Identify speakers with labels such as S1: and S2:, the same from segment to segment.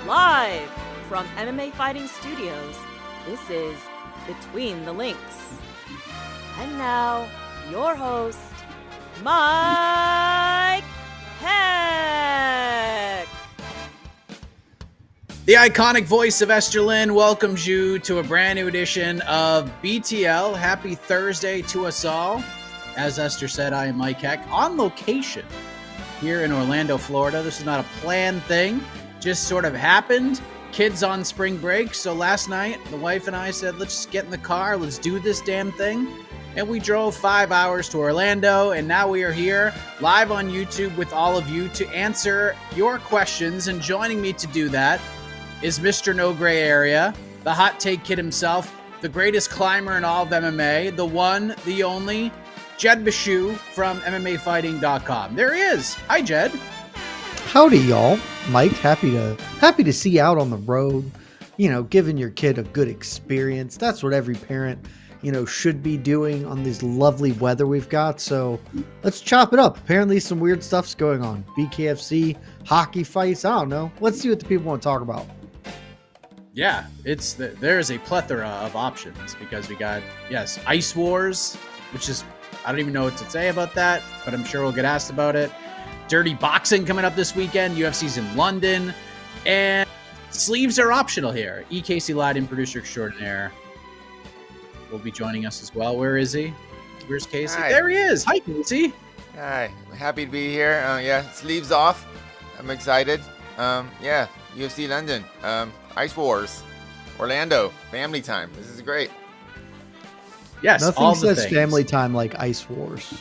S1: Live from MMA Fighting Studios, this is Between the Links. And now, your host, Mike Heck.
S2: The iconic voice of Esther Lynn welcomes you to a brand new edition of BTL. Happy Thursday to us all. As Esther said, I am Mike Heck on location here in Orlando, Florida. This is not a planned thing, just sort of happened. Kids on spring break. So last night, the wife and I said, let's just get in the car. Let's do this damn thing. And we drove 5 hours to Orlando, and now we are here live on YouTube with all of you to answer your questions. And joining me to do that is Mr. No Gray Area, the hot take kid himself, the greatest climber in all of MMA, the one, the only, Jed Meshew from MMAfighting.com. There he is. Hi, Jed.
S3: Howdy, y'all. Mike, happy to see you out on the road, giving your kid a good experience. That's what every parent should be doing on this lovely weather we've got. So let's chop it up. Apparently some weird stuff's going on. BKFC, hockey fights. I don't know. Let's see what the people want to talk about.
S2: Yeah, there is a plethora of options because we got, Ice Wars, which is, I don't even know what to say about that, but I'm sure we'll get asked about it. Dirty boxing coming up this weekend. UFC's in London. And sleeves are optional here. Casey Lydon, producer extraordinaire, will be joining us as well. Where is he? Where's Casey?
S4: Hi.
S2: There he is. Hi, Casey.
S4: Hi, happy to be here. Sleeves off. I'm excited. UFC London, Ice Wars, Orlando, family time. This is great.
S2: Yes,
S3: nothing
S2: all the
S3: says
S2: things.
S3: Family time like Ice Wars.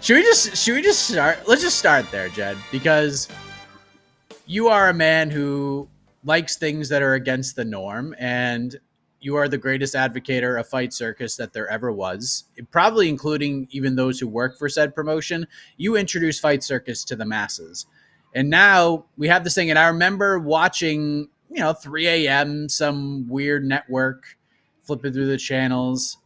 S2: Should we just start? Let's just start there, Jed, because you are a man who likes things that are against the norm, and you are the greatest advocator of Fight Circus that there ever was, probably including even those who work for said promotion. You introduced Fight Circus to the masses. And now we have this thing, and I remember watching, 3 a.m., some weird network, flipping through the channels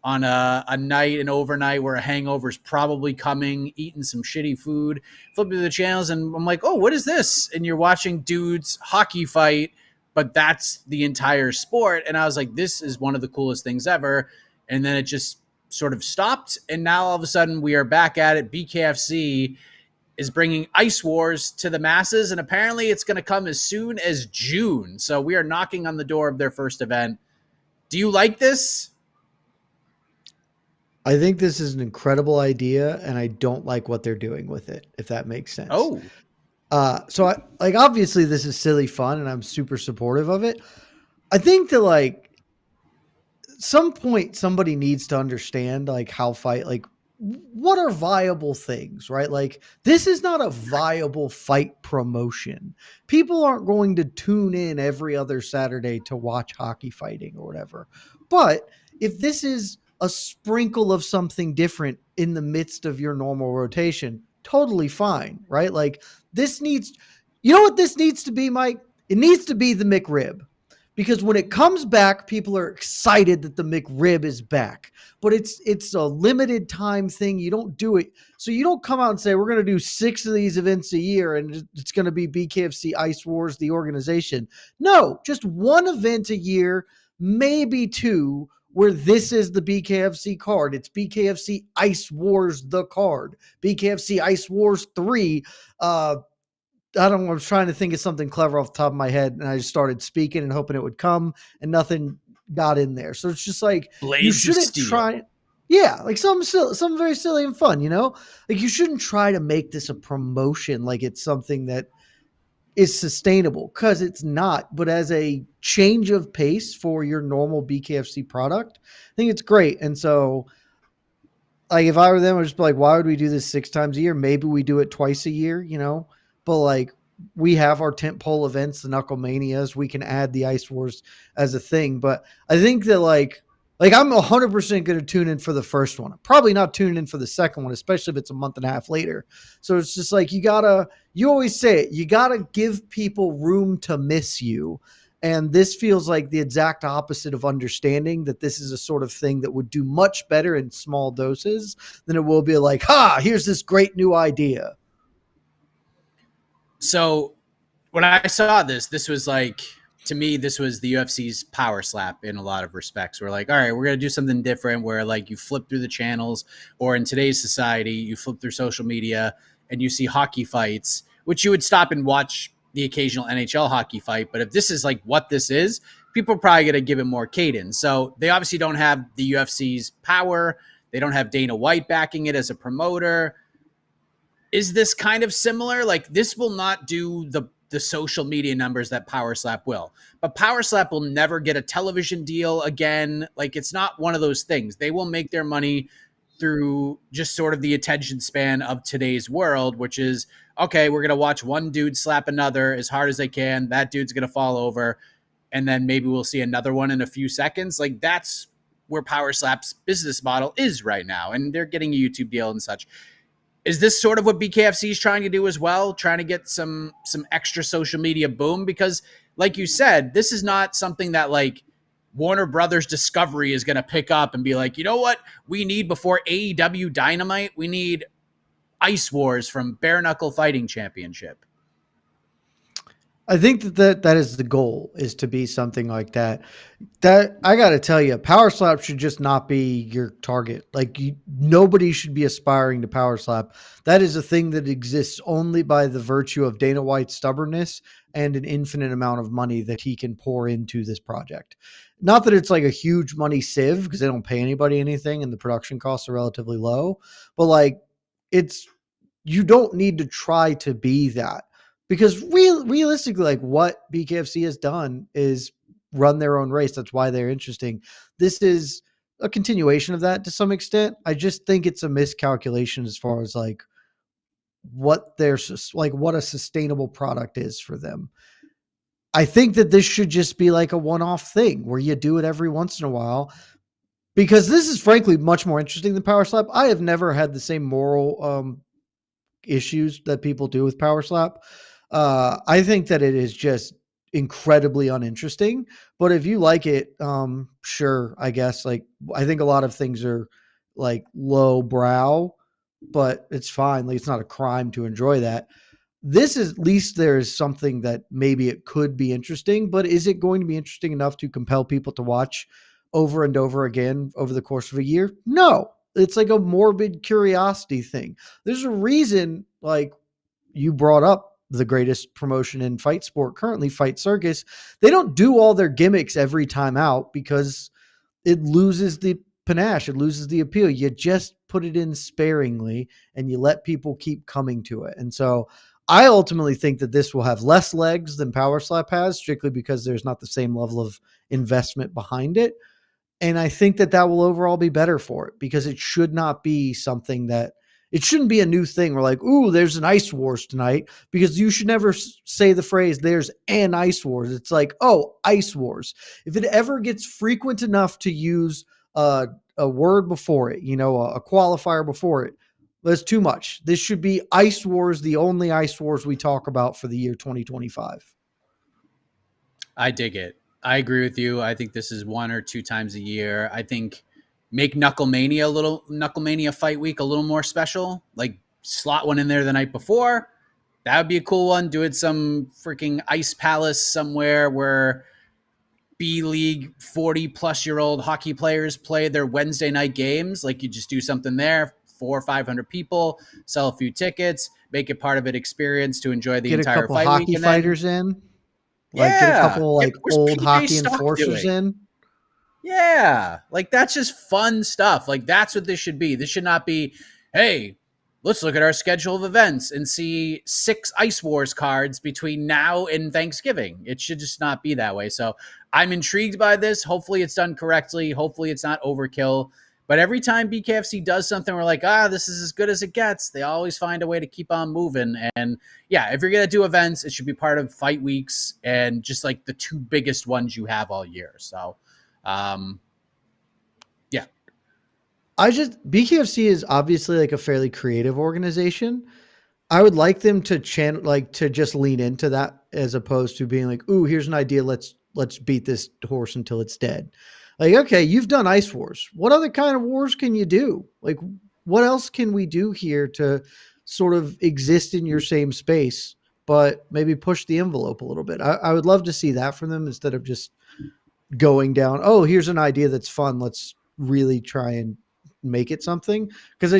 S2: on a night, an overnight where a hangover is probably coming, eating some shitty food, flipping through the channels, and I'm like, oh, what is this? And you're watching dudes hockey fight, but that's the entire sport. And I was like, this is one of the coolest things ever. And then it just sort of stopped. And now all of a sudden we are back at it. BKFC is bringing Ice Wars to the masses. And apparently it's going to come as soon as June. So we are knocking on the door of their first event. Do you like this?
S3: I think this is an incredible idea, and I don't like what they're doing with it, if that makes sense.
S2: Oh,
S3: So obviously this is silly fun and I'm super supportive of it. I think that some point somebody needs to understand how fight, what are viable things, right? This is not a viable fight promotion. People aren't going to tune in every other Saturday to watch hockey fighting or whatever. But if this is a sprinkle of something different in the midst of your normal rotation, totally fine, right? This needs, what this needs to be, Mike? It needs to be the McRib, because when it comes back, people are excited that the McRib is back, but it's a limited time thing. You don't do it. So you don't come out and say, we're going to do 6 of these events a year and it's going to be BKFC Ice Wars, the organization. No, just 1 event a year, maybe 2, where this is the BKFC card. It's BKFC Ice Wars, the card. BKFC Ice Wars 3. I was trying to think of something clever off the top of my head, and I just started speaking and hoping it would come, and nothing got in there. So it's just
S2: Blades
S3: you shouldn't try. Yeah, something very silly and fun, you shouldn't try to make this a promotion like it's something that is sustainable, because it's not. But as a change of pace for your normal BKFC product, I think it's great. And so if I were them, I'd just be like, why would we do this 6 times a year? Maybe we do it twice a year, but we have our tentpole events, the Knuckle Manias. We can add the Ice Wars as a thing. But I think that I'm 100% going to tune in for the first one. I'm probably not tuning in for the second one, especially if it's a month and a half later. So it's just you always say it, you got to give people room to miss you. And this feels like the exact opposite of understanding that this is a sort of thing that would do much better in small doses than it will be here's this great new idea.
S2: So when I saw this was like, to me, this was the UFC's power slap in a lot of respects. We're like, all right, we're going to do something different where like you flip through the channels, or in today's society, you flip through social media and you see hockey fights, which you would stop and watch the occasional NHL hockey fight. But if this is like what this is, people are probably going to give it more cadence. So they obviously don't have the UFC's power. They don't have Dana White backing it as a promoter. Is this kind of similar? Like, this will not do the social media numbers that Power Slap will. But Power Slap will never get a television deal again. Like, it's not one of those things. They will make their money through just sort of the attention span of today's world, which is, okay, we're going to watch one dude slap another as hard as they can. That dude's going to fall over. And then maybe we'll see another one in a few seconds. Like, that's where Power Slap's business model is right now. And they're getting a YouTube deal and such. Is this sort of what BKFC is trying to do as well? Trying to get some extra social media boom? Because like you said, this is not something that like Warner Brothers Discovery is going to pick up and be like, you know what we need before AEW Dynamite? We need Ice Wars from Bare Knuckle Fighting Championship.
S3: I think that is the goal, is to be something like that. That I got to tell you, Power Slap should just not be your target. Like, nobody should be aspiring to Power Slap. That is a thing that exists only by the virtue of Dana White's stubbornness and an infinite amount of money that he can pour into this project. Not that it's like a huge money sieve, because they don't pay anybody anything and the production costs are relatively low, but like, you don't need to try to be that. Because realistically, like, what BKFC has done is run their own race. That's why they're interesting. This is a continuation of that to some extent. I just think it's a miscalculation as far as like what a sustainable product is for them. I think that this should just be like a one-off thing where you do it every once in a while, because this is frankly much more interesting than Power Slap. I have never had the same moral issues that people do with Power Slap. I think that it is just incredibly uninteresting, but if you like it, sure, I guess. Like, I think a lot of things are like low brow, but it's fine. Like, it's not a crime to enjoy that. This is, at least there is something that maybe it could be interesting, but is it going to be interesting enough to compel people to watch over and over again over the course of a year? No. It's like a morbid curiosity thing. There's a reason, like you brought up, the greatest promotion in fight sport currently, Fight Circus. They don't do all their gimmicks every time out because it loses the panache. It loses the appeal. You just put it in sparingly and you let people keep coming to it. And so I ultimately think that this will have less legs than Power Slap has, strictly because there's not the same level of investment behind it. And I think that will overall be better for it, because it should not be something that, it shouldn't be a new thing. We're like, ooh, there's an Ice Wars tonight, because you should never say the phrase, there's an Ice Wars. It's like, oh, Ice Wars. If it ever gets frequent enough to use a word before it, a qualifier before it, that's too much. This should be Ice Wars, the only Ice Wars we talk about for the year 2025.
S2: I dig it. I agree with you. I think this is 1 or 2 times a year. I think make Knucklemania fight week a little more special. Like, slot one in there the night before. That would be a cool one. Do it some freaking Ice Palace somewhere where B-League 40-plus-year-old hockey players play their Wednesday night games. Like, you just do something there, 400 or 500 people, sell a few tickets, make it part of an experience to enjoy the entire fight week.
S3: Get a couple hockey fighters in. Like, get a couple like old hockey enforcers in.
S2: Yeah, like, that's just fun stuff. Like, that's what this should be. This should not be, hey, let's look at our schedule of events and see 6 Ice Wars cards between now and Thanksgiving. It should just not be that way. So I'm intrigued by this. Hopefully it's done correctly. Hopefully it's not overkill. But every time BKFC does something, we're like, this is as good as it gets. They always find a way to keep on moving. And yeah, if you're going to do events, it should be part of fight weeks and just like the 2 biggest ones you have all year. So yeah.
S3: BKFC is obviously like a fairly creative organization. I would like them to to just lean into that, as opposed to being like, ooh, here's an idea. Let's beat this horse until it's dead. Like, okay, you've done Ice Wars. What other kind of wars can you do? Like, what else can we do here to sort of exist in your same space but maybe push the envelope a little bit. I would love to see that from them instead of just going down, oh, here's an idea that's fun. Let's really try and make it something. Because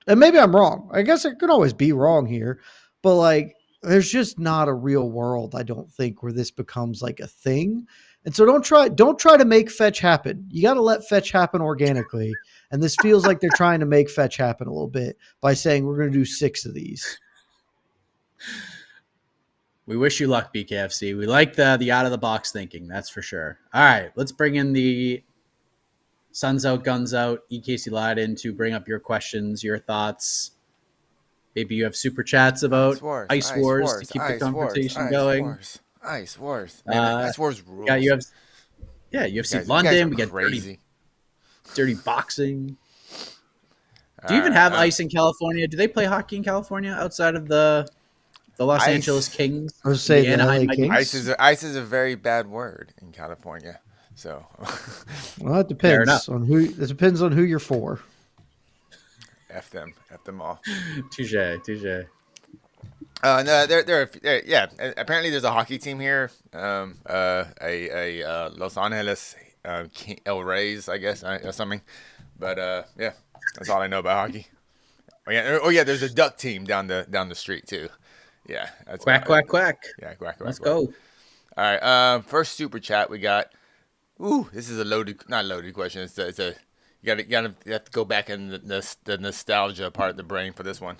S3: and maybe I'm wrong. I guess I could always be wrong here, but like, there's just not a real world, I don't think, where this becomes like a thing. And so don't try to make fetch happen. You got to let fetch happen organically. And this feels like they're trying to make fetch happen a little bit by saying we're going to do 6 of these.
S2: We wish you luck, BKFC. We like the out of the box thinking, that's for sure. All right, let's bring in the Suns Out, Guns Out, EKC London to bring up your questions, your thoughts. Maybe you have super chats about Ice Wars to keep the conversation going.
S4: Ice Wars. Man, Ice Wars rules.
S2: UFC London. We got dirty boxing. Do you even have ice in California? Do they play hockey in California outside of the Los Angeles Kings?
S3: I was saying the Anaheim
S4: Kings. Ice is a very bad word in California. So,
S3: well, it depends on who. It depends on who you're for.
S4: F them all.
S2: Touche.
S4: No, they're yeah. Apparently, there's a hockey team here. A Los Angeles El Reyes, I guess, or something. But yeah, that's all I know about hockey. Oh yeah. There's a duck team down the street too. Yeah. That's
S2: quack.
S4: Yeah, quack.
S2: Let's go.
S4: All right. First super chat we got. Ooh, this is not loaded question. It's a you have to go back in the nostalgia part of the brain for this one.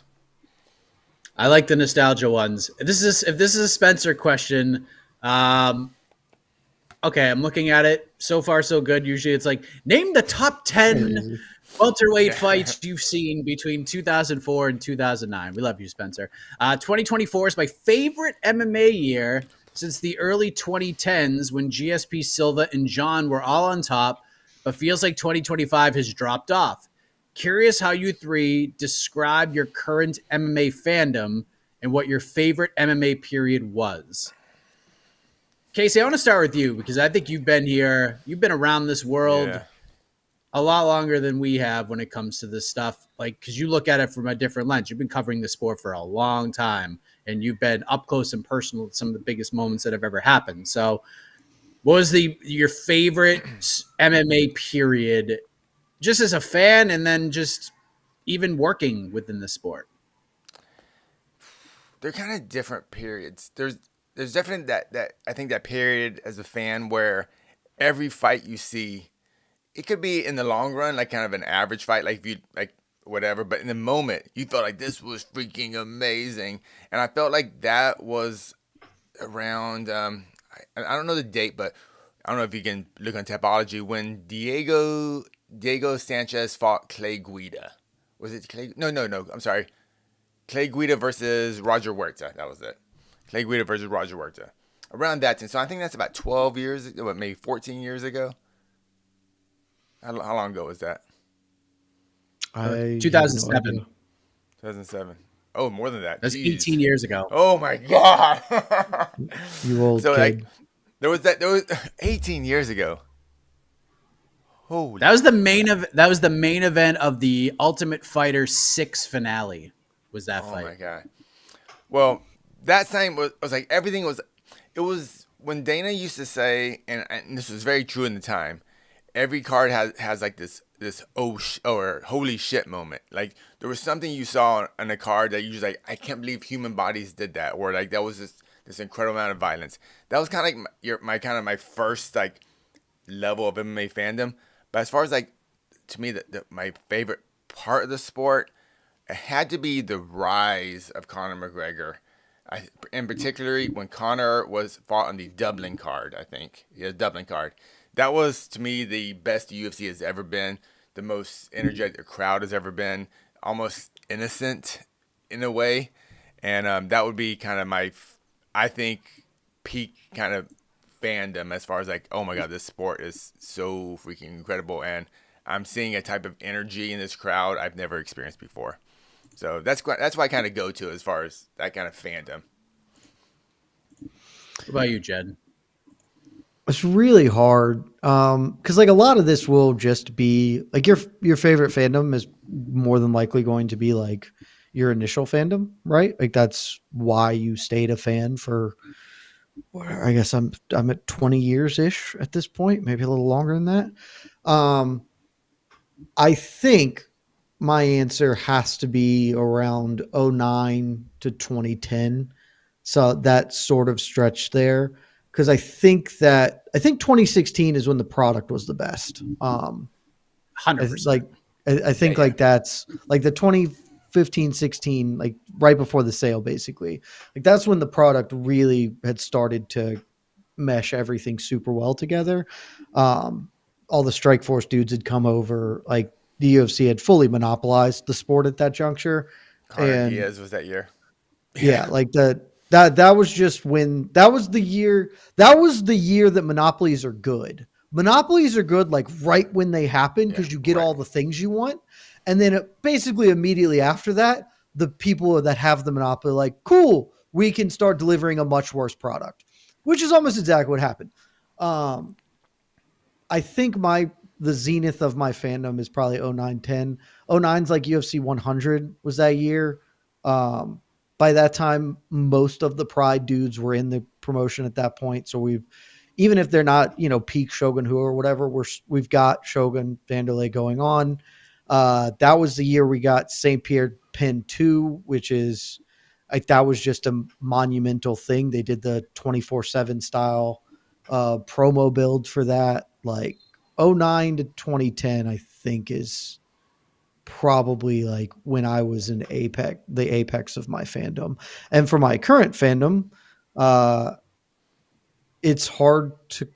S2: I like the nostalgia ones. If this is a Spencer question, okay, I'm looking at it. So far, so good. Usually it's like, name the top 10 welterweight fights you've seen between 2004 and 2009. We love you, Spencer. 2024 is my favorite MMA year since the early 2010s when GSP, Silva, and John were all on top, but feels like 2025 has dropped off. Curious how you three describe your current MMA fandom and what your favorite MMA period was. Casey, I want to start with you because I think you've been here. You've been around this world a lot longer than we have when it comes to this stuff. Like, because you look at it from a different lens. You've been covering the sport for a long time, and you've been up close and personal with some of the biggest moments that have ever happened. So, what was your favorite MMA period, just as a fan, and then just even working within the sport?
S4: They're kind of different periods. There's definitely that I think that period as a fan where every fight you see, it could be in the long run like kind of an average fight, like if you like whatever, but in the moment you thought like this was freaking amazing, and I felt like that was around I don't know the date, but I don't know if you can look on Tapology when Diego Sanchez fought Clay Guida. Was it Clay? No. I'm sorry. Clay Guida versus Roger Huerta. That was it. Clay Guida versus Roger Huerta. Around that time. So I think that's about 12 years, maybe 14 years ago. How long ago was that?
S2: 2007.
S4: 2007. Oh, more than that.
S2: That's 18 years ago.
S4: Oh my God.
S3: You old kid.
S4: Like, there was 18 years ago. Holy.
S2: That was the main event of the Ultimate Fighter 6 finale. Was that fight?
S4: Oh my God. Well, that time was like everything was. It was when Dana used to say, and this was very true in the time. Every card has like this or holy shit moment. Like there was something you saw on a card that you just like, I can't believe human bodies did that, or like that was this incredible amount of violence. That was kind of like my first like level of MMA fandom. But as far as like to me, my favorite part of the sport, it had to be the rise of Conor McGregor. And particularly when Conor was fought on the Dublin card, I think. Yeah, Dublin card. That was, to me, the best UFC has ever been. The most energetic the crowd has ever been. Almost innocent in a way. And that would be kind of my, I think, peak kind of fandom as far as like, oh my God, this sport is so freaking incredible. And I'm seeing a type of energy in this crowd I've never experienced before. So that's what I kind of go to as far as that kind of fandom.
S2: What about you, Jed?
S3: It's really hard because like a lot of this will just be like your favorite fandom is more than likely going to be like, your initial fandom, right? Like that's why you stayed a fan for. I guess I'm at 20 years ish at this point, maybe a little longer than that. I think my answer has to be around '09 to 2010. So that sort of stretch there. Because I think 2016 is when the product was the best.
S2: 100%.
S3: Like I think
S4: yeah.
S3: like that's like the 2015, 16, like right before the sale, basically. Like that's when the product really had started to mesh everything super well together. All the Strike Force dudes had come over. Like the UFC had fully monopolized the sport at that juncture,
S4: Connor
S3: and
S4: Diaz was that year.
S3: yeah, like that was just when that was the year that monopolies are good. Monopolies are good like right when they happen
S4: Yeah,
S3: because you get
S4: right.
S3: all the things you want, and then basically immediately after that, the people that have the monopoly are like, cool, we can start delivering a much worse product, which is almost exactly what happened. Um, I think the zenith of my fandom is probably 0910. 09's like UFC 100 was that year. By that time, most of the Pride dudes were in the promotion at that point. So even if they're not, peak Shogun Who or whatever, we've got Shogun Vanderlei going on. That was the year we got St. Pierre Pin 2, which is like, that was just a monumental thing. They did the 24/7 style promo build for that. Like '09 to 2010, I think is probably like when I was in the apex of my fandom. And for my current fandom, uh, it's hard to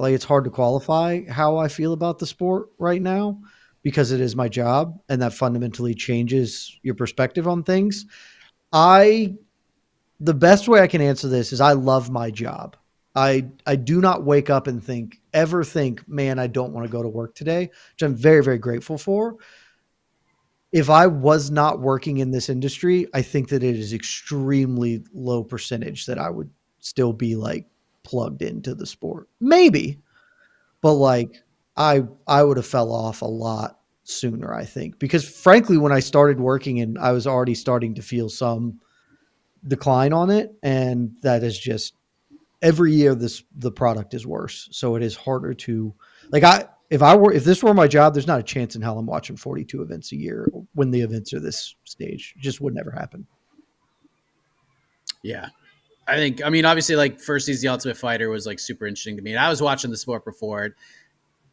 S3: it's hard to qualify how I feel about the sport right now because it is my job, and that fundamentally changes your perspective on things. I The best way I can answer this is I love my job. I do not wake up and ever think, man, I don't want to go to work today, which I'm very, very grateful for. If I was not working in this industry, I think that it is extremely low percentage that I would still be like plugged into the sport. Maybe, but like I would have fell off a lot sooner, I think, because frankly, when I started working and I was already starting to feel some decline on it, and that is just every year the product is worse, so it is harder to like if this were my job, there's not a chance in hell I'm watching 42 events a year when the events are this stage. It just would never happen.
S2: Yeah. I mean, obviously, like, first season The Ultimate Fighter was like super interesting to me. And I was watching the sport before it.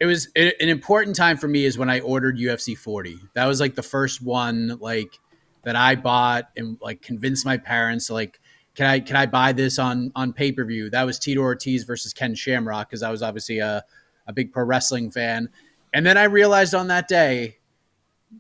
S2: It was an important time for me is when I ordered UFC 40. That was like the first one like that I bought and like convinced my parents to like, can I buy this on pay-per-view? That was Tito Ortiz versus Ken Shamrock because I was obviously a big pro wrestling fan. And then I realized on that day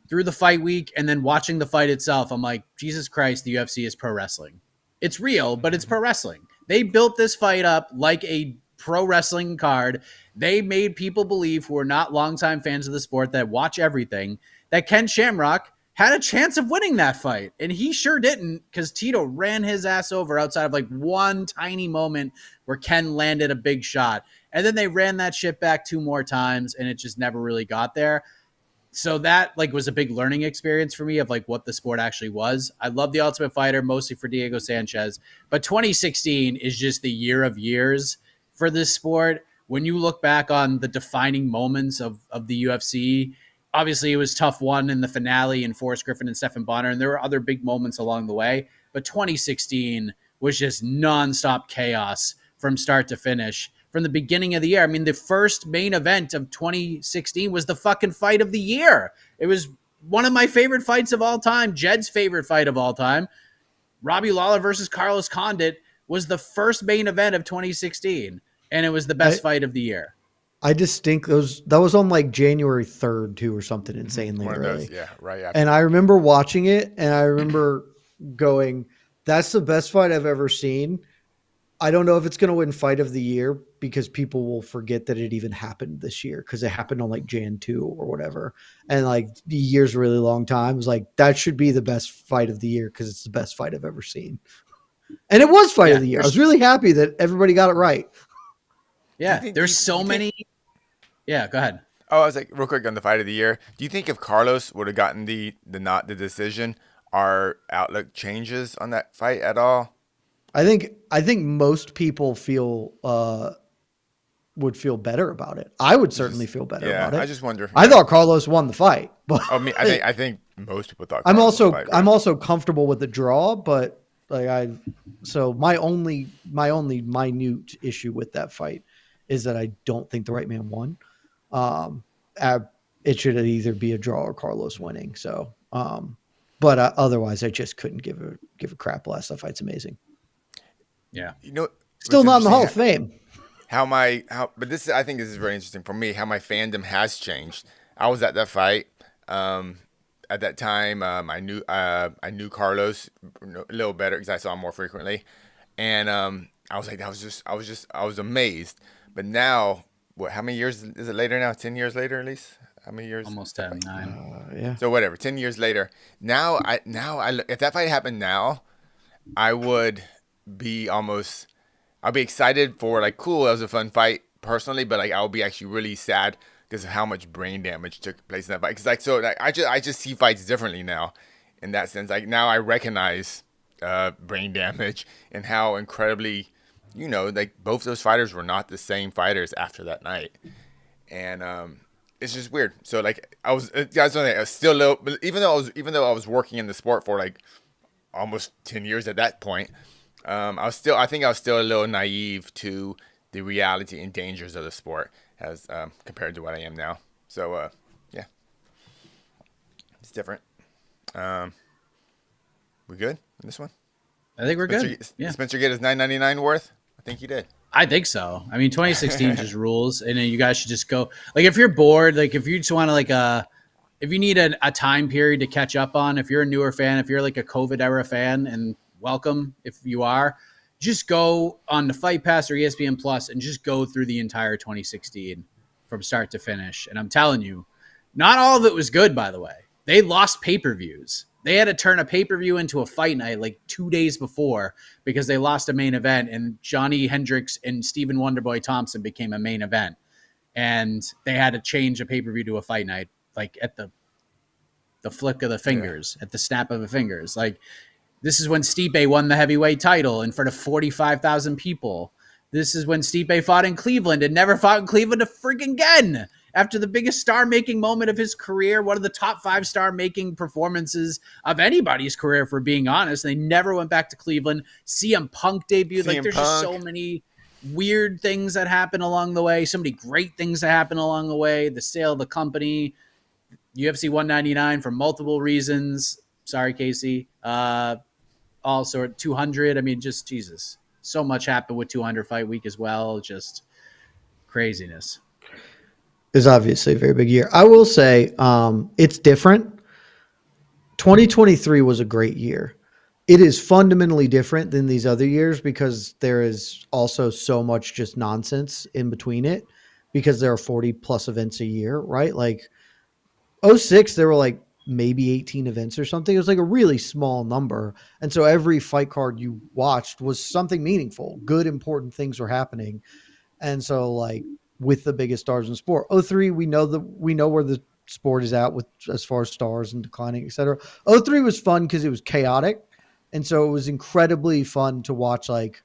S2: through the fight week and then watching the fight itself, I'm like, Jesus Christ, the UFC is pro wrestling. It's real, but it's pro wrestling. They built this fight up like a pro wrestling card. They made people believe who are not longtime fans of the sport that watch everything that Ken Shamrock had a chance of winning that fight. And he sure didn't because Tito ran his ass over outside of like one tiny moment where Ken landed a big shot. And then they ran that shit back 2 more times and it just never really got there. So that like was a big learning experience for me of like what the sport actually was. I love The Ultimate Fighter mostly for Diego Sanchez, but 2016 is just the year of years for this sport. When you look back on the defining moments of the UFC, obviously it was tough one in the finale and Forrest Griffin and Stephan Bonner, and there were other big moments along the way, but 2016 was just nonstop chaos from start to finish. From the beginning of the year. I mean, the first main event of 2016 was the fucking fight of the year. It was one of my favorite fights of all time, Jed's favorite fight of all time. Robbie Lawler versus Carlos Condit was the first main event of 2016, and it was the best fight of the year.
S3: I just think that was on like January 3rd too, or something insanely
S4: One of
S3: early.
S4: those, yeah, right after.
S3: And I remember watching it, and I remember going, "That's the best fight I've ever seen." I don't know if it's going to win fight of the year because people will forget that it even happened this year because it happened on like Jan 2 or whatever. And like the year's a really long time. It was like, that should be the best fight of the year because it's the best fight I've ever seen. And it was fight of the year. I was really happy that everybody got it right.
S2: Yeah, there's so many. Yeah, go ahead.
S4: Oh, I was like, real quick on the fight of the year. Do you think if Carlos would have gotten the decision, our outlook changes on that fight at all?
S3: I think most people would feel better about it. I would certainly feel better about it.
S4: I just wonder.
S3: I thought Carlos won the fight, but
S4: I think most people thought.
S3: I'm
S4: Carlos won the fight,
S3: I'm also comfortable with the draw, but my only minute issue with that fight is that I don't think the right man won. It should either be a draw or Carlos winning. So, but otherwise, I just couldn't give a crap less. That fight's amazing.
S2: Yeah,
S3: still not in the Hall of Fame.
S4: But I think this is very interesting for me. How my fandom has changed. I was at that fight. At that time, I knew Carlos a little better because I saw him more frequently, and I was like, I was amazed. But now, how many years is it later now? 10 years later, at least. How many years?
S2: Almost 10, 9.
S3: Yeah.
S4: So whatever. 10 years later. Now if that fight happened now, I would be almost. I'll be excited for like, cool, that was a fun fight personally, but like I'll be actually really sad because of how much brain damage took place in that fight. Because I just see fights differently now, in that sense. Like now I recognize brain damage and how incredibly, like both those fighters were not the same fighters after that night, and it's just weird. So like I was still a little, even though I was working in the sport for like almost 10 years at that point. I think I was still a little naive to the reality and dangers of the sport as compared to what I am now. So, yeah, it's different. We good on this one?
S2: I think we're good.
S4: Yeah. Spencer get his $9.99 worth? I think he did.
S2: I think so. I mean, 2016 just rules, and then you guys should just go. Like, if you're bored, like if you just want to if you need a time period to catch up on, if you're a newer fan, if you're like a COVID era fan, and welcome if you are, just go on the Fight Pass or ESPN Plus and just go through the entire 2016 from start to finish. And I'm telling you, not all of it was good, by the way. They lost pay-per-views. They had to turn a pay-per-view into a fight night like 2 days before because they lost a main event, and Johnny Hendricks and Stephen Wonderboy Thompson became a main event. And they had to change a pay-per-view to a fight night, like at the flick of the fingers, at the snap of the fingers. Like, this is when Stipe won the heavyweight title in front of 45,000 people. This is when Stipe fought in Cleveland and never fought in Cleveland again. After the biggest star-making moment of his career, one of the top 5 star-making performances of anybody's career, if we're being honest. They never went back to Cleveland. CM Punk debuted. Like, there's just so many weird things that happen along the way. So many great things that happen along the way. The sale of the company, UFC 199 for multiple reasons. Sorry, Casey. Also at 200. I mean, just Jesus. So much happened with 200 fight week as well. Just craziness.
S3: It's obviously a very big year. I will say it's different. 2023 was a great year. It is fundamentally different than these other years because there is also so much just nonsense in between it because there are 40 plus events a year, right? Like 06, there were like maybe 18 events or something. It was like a really small number. And so every fight card you watched was something meaningful. Good, important things were happening. And so like with the biggest stars in sport, 03, we know where the sport is at with as far as stars and declining, et cetera. 03 was fun because it was chaotic. And so it was incredibly fun to watch like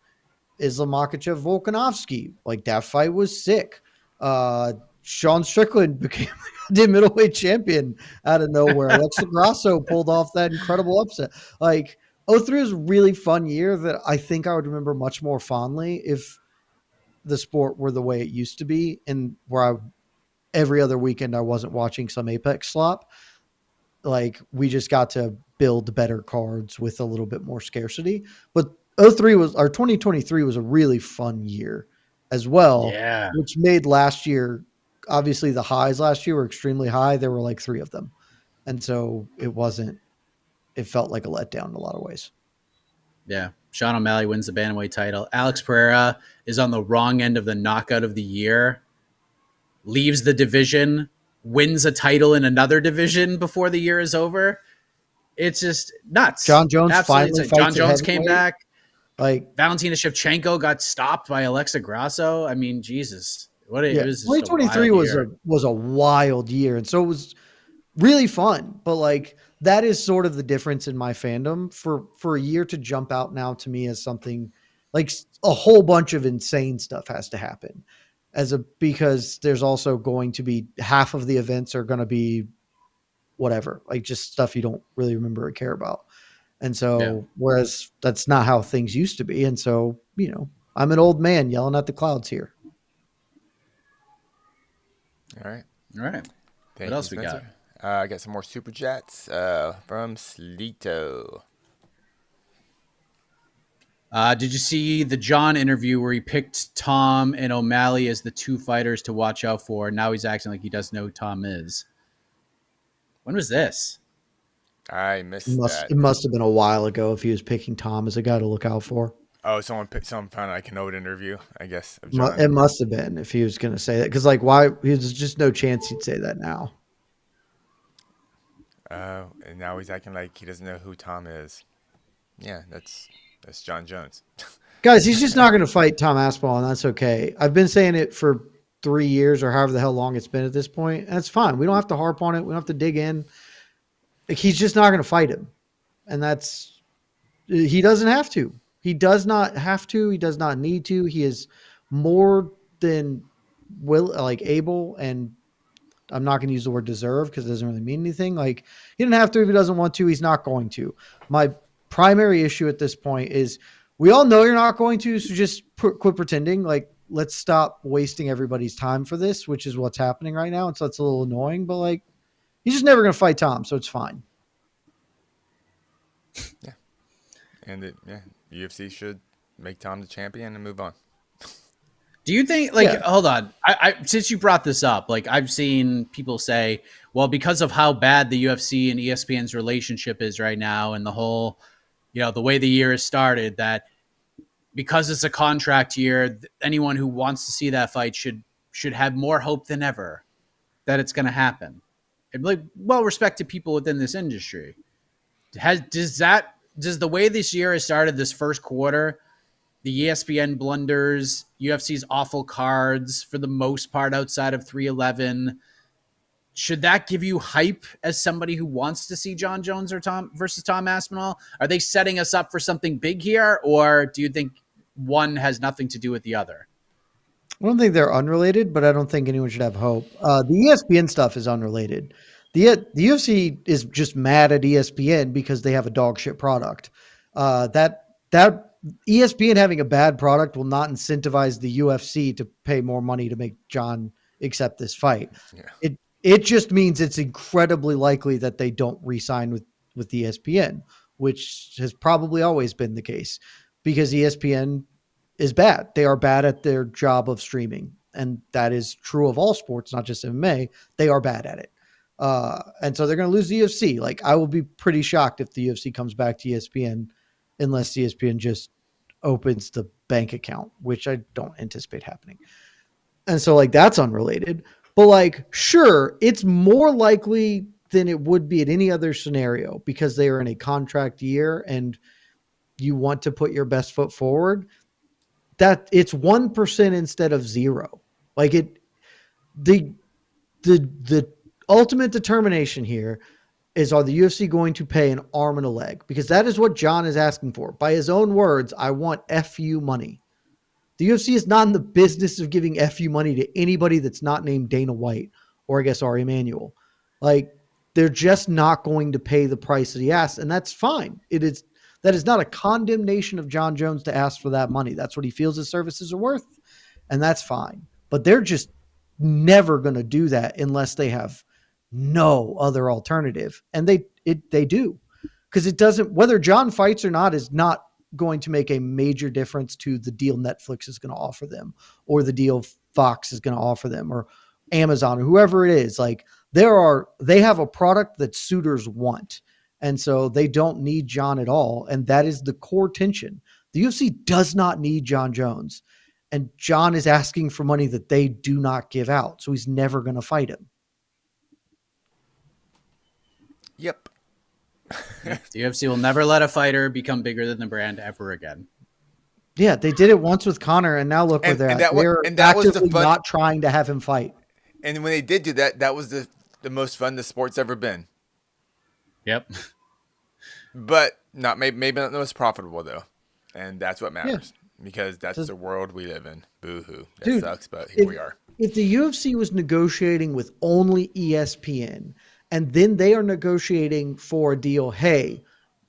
S3: Islam Makhachev Volkanovski. Like that fight was sick. Sean Strickland became the middleweight champion out of nowhere. Alexa Grasso pulled off that incredible upset. Like 03 was a really fun year that I think I would remember much more fondly if the sport were the way it used to be and where every other weekend I wasn't watching some Apex slop. Like we just got to build better cards with a little bit more scarcity. But 2023 was a really fun year as well.
S2: Yeah.
S3: Which made last year, obviously the highs last year were extremely high. There were like 3 of them. And so it felt like a letdown in a lot of ways.
S2: Yeah. Sean O'Malley wins the bantamweight title. Alex Pereira is on the wrong end of the knockout of the year, leaves the division, wins a title in another division before the year is over. It's just nuts.
S3: John Jones finally fights
S2: John Jones came back.
S3: Like
S2: Valentina Shevchenko got stopped by Alexa Grasso. I mean, Jesus. It was
S3: 2023 was a wild year. And so it was really fun. But like that is sort of the difference in my fandom for a year to jump out now to me as something like a whole bunch of insane stuff has to happen because there's also going to be half of the events are going to be whatever, like just stuff you don't really remember or care about. And so, whereas that's not how things used to be. And so, I'm an old man yelling at the clouds here.
S4: All right.
S2: All right.
S4: Thank
S2: What else
S4: you,
S2: we got?
S4: Spencer. I got some more super chats from Slito.
S2: Did you see the John interview where he picked Tom and O'Malley as the two fighters to watch out for? Now he's acting like he doesn't know who Tom is. When was this?
S4: I missed that.
S3: It must have been a while ago if he was picking Tom as a guy to look out for.
S4: Oh, someone found like an old interview, I guess, of John.
S3: It must have been if he was going to say that. Because, like, why? There's just no chance he'd say that now.
S4: And now he's acting like he doesn't know who Tom is. Yeah, that's John Jones.
S3: Guys, he's just not going to fight Tom Aspinall, and that's okay. I've been saying it for 3 years or however the hell long it's been at this point, and it's fine. We don't have to harp on it. We don't have to dig in. Like, he's just not going to fight him, and he doesn't have to. He does not have to. He does not need to. He is more than able, and I'm not going to use the word deserve because it doesn't really mean anything. Like, he didn't have to if he doesn't want to. He's not going to. My primary issue at this point is we all know you're not going to, so just quit pretending. Like, let's stop wasting everybody's time for this, which is what's happening right now. And so it's a little annoying, but like, he's just never going to fight Tom, so it's fine.
S4: Yeah. And UFC should make Tom the champion and move on.
S2: Do you think, hold on, I since you brought this up, like I've seen people say, well, because of how bad the UFC and ESPN's relationship is right now and the whole, the way the year has started, that because it's a contract year, anyone who wants to see that fight should have more hope than ever that it's going to happen. And like well-respected people within this industry. Does the way this year has started, this first quarter, the ESPN blunders, UFC's awful cards for the most part outside of 311, should that give you hype as somebody who wants to see John Jones or Tom versus Tom Aspinall? Are they setting us up for something big here, or do you think one has nothing to do with the other?
S3: I don't think they're unrelated, but I don't think anyone should have hope. The ESPN stuff is unrelated. The UFC is just mad at ESPN because they have a dog shit product. That ESPN having a bad product will not incentivize the UFC to pay more money to make John accept this fight. Yeah. It just means it's incredibly likely that they don't re-sign with ESPN, which has probably always been the case because ESPN is bad. They are bad at their job of streaming. And that is true of all sports, not just MMA. They are bad at it. And so they're going to lose the UFC. Like, I will be pretty shocked if the UFC comes back to ESPN unless ESPN just opens the bank account, which I don't anticipate happening. And so like, that's unrelated, but like, sure, it's more likely than it would be in any other scenario because they are in a contract year and you want to put your best foot forward, that it's 1% instead of 0. Like the ultimate determination here is, are the UFC going to pay an arm and a leg? Because that is what John is asking for. By his own words, I want FU money. The UFC is not in the business of giving FU money to anybody that's not named Dana White or I guess Ari Emanuel. Like, they're just not going to pay the price that he asks, and that's fine. That is not a condemnation of John Jones to ask for that money. That's what he feels his services are worth, and that's fine. But they're just never going to do that unless they have no other alternative. And they do, because it doesn't, whether John fights or not is not going to make a major difference to the deal Netflix is going to offer them or the deal Fox is going to offer them or Amazon or whoever it is. Like, they have a product that suitors want. And so they don't need John at all. And that is the core tension. The UFC does not need John Jones, and John is asking for money that they do not give out. So he's never going to fight him.
S4: Yep.
S2: The UFC will never let a fighter become bigger than the brand ever again.
S3: Yeah, they did it once with Conor, and now look where they're at. They're actively not trying to have him fight.
S4: And when they did do that, that was the the most fun the sport's ever been.
S2: Yep.
S4: But maybe not the most profitable though, and that's what
S3: Yeah.
S4: matters because that's
S3: So-
S4: the world we live in. Boo hoo. That
S3: Dude,
S4: sucks, but here we are.
S3: If the UFC was negotiating with only ESPN and then they are negotiating for a deal, hey,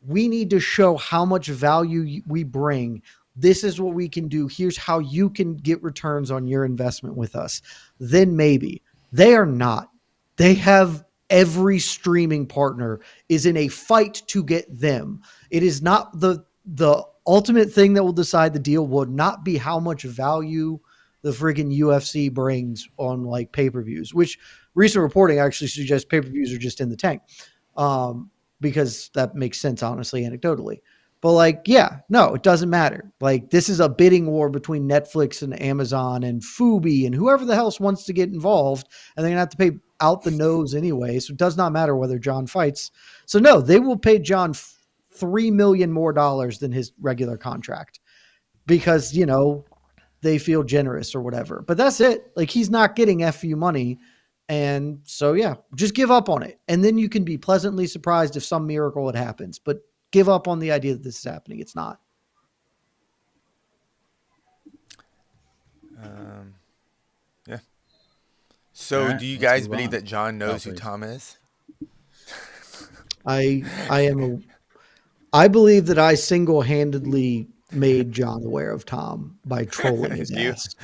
S3: we need to show how much value we bring. This is what we can do. Here's how you can get returns on your investment with us. Then maybe. They are not. They have every streaming partner is in a fight to get them. It is not the ultimate thing that will decide the deal would not be how much value the friggin' UFC brings on like pay-per-views, which recent reporting actually suggests pay-per-views are just in the tank. Because that makes sense, honestly, anecdotally. But like, yeah, no, it doesn't matter. Like, this is a bidding war between Netflix and Amazon and Fubi and whoever the hell wants to get involved, and they're gonna have to pay out the nose anyway. So it does not matter whether John fights. So no, they will pay John $3 million more than his regular contract because they feel generous or whatever. But that's it. Like, he's not getting FU money. And so, yeah, just give up on it. And then you can be pleasantly surprised if some miracle it happens. But give up on the idea that this is happening. It's not.
S4: Yeah. So,
S2: Alright,
S4: do you
S2: let's
S4: guys
S2: move
S4: believe
S2: on.
S4: that John knows who
S2: please.
S4: Tom is?
S3: I believe that I single-handedly made John aware of Tom by trolling his
S4: You?
S3: ass.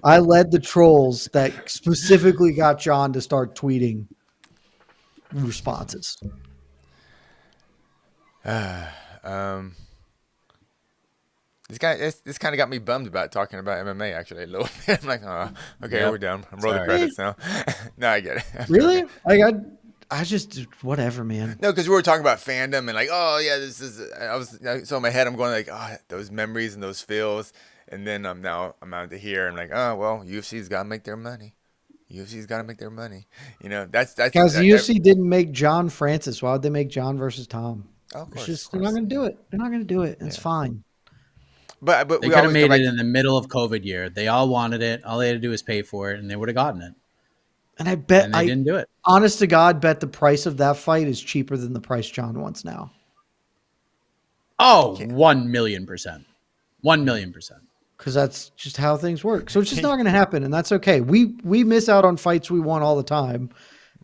S3: I led the trolls that specifically got John to start tweeting responses.
S4: This kind of got me bummed about talking about MMA actually a little bit. I'm like, oh, okay,
S2: Yep.
S4: we're done. I'm rolling the
S2: Sorry.
S4: credits now. No, I get it.
S3: Really?
S4: Okay.
S3: I just whatever, man.
S4: No, because we were talking about fandom and like, oh yeah, this is. So in my head, I'm going like, oh, those memories and those feels, and then I'm out to here. I'm like, oh well, UFC's got to make their money. UFC's got to make their money. That's
S3: Guys, the UFC didn't make John Francis. Why would they make John versus Tom?
S4: Oh, of course,
S3: It's just
S4: of
S3: they're not
S4: course.
S3: going to do it. They're not going to do it. It's fine.
S4: But
S2: They
S4: we
S2: could have
S4: always
S2: made
S4: go back
S2: it in the middle of COVID year. They all wanted it. All they had to do was pay for it, and they would have gotten it.
S3: And I bet
S2: And they didn't do it.
S3: honest to God, bet the price of that fight is cheaper than the price John wants now.
S2: Oh, 1,000,000%. 1,000,000%.
S3: Because that's just how things work. So it's just not going to happen, and that's okay. We miss out on fights we want all the time,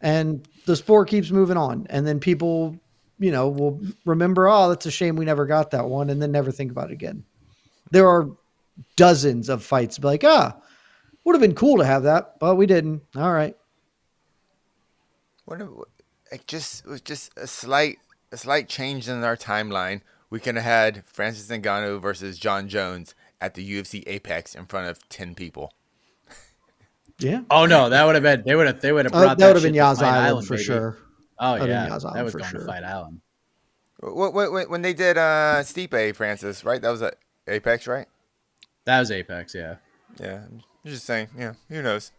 S3: and the sport keeps moving on. And then people, will remember, oh, that's a shame we never got that one, and then never think about it again. There are dozens of fights be like, would have been cool to have that, but we didn't. All right.
S4: It was just a slight change in our timeline. We could have had Francis Ngannou versus John Jones at the UFC Apex in front of 10 people.
S3: Yeah.
S2: Oh no, that would have been. They would have brought
S3: that would have been
S2: shit to
S3: Yas
S2: Fight
S3: Island for
S2: baby.
S3: sure.
S2: Oh
S3: That'd
S2: yeah,
S3: been Yas
S2: that
S3: Island
S2: was
S3: for
S2: going
S3: sure.
S2: to Fight Island.
S4: When they did Stipe Francis, right? That was at Apex, right?
S2: That was Apex, yeah.
S4: Yeah, I'm just saying. Yeah, who knows?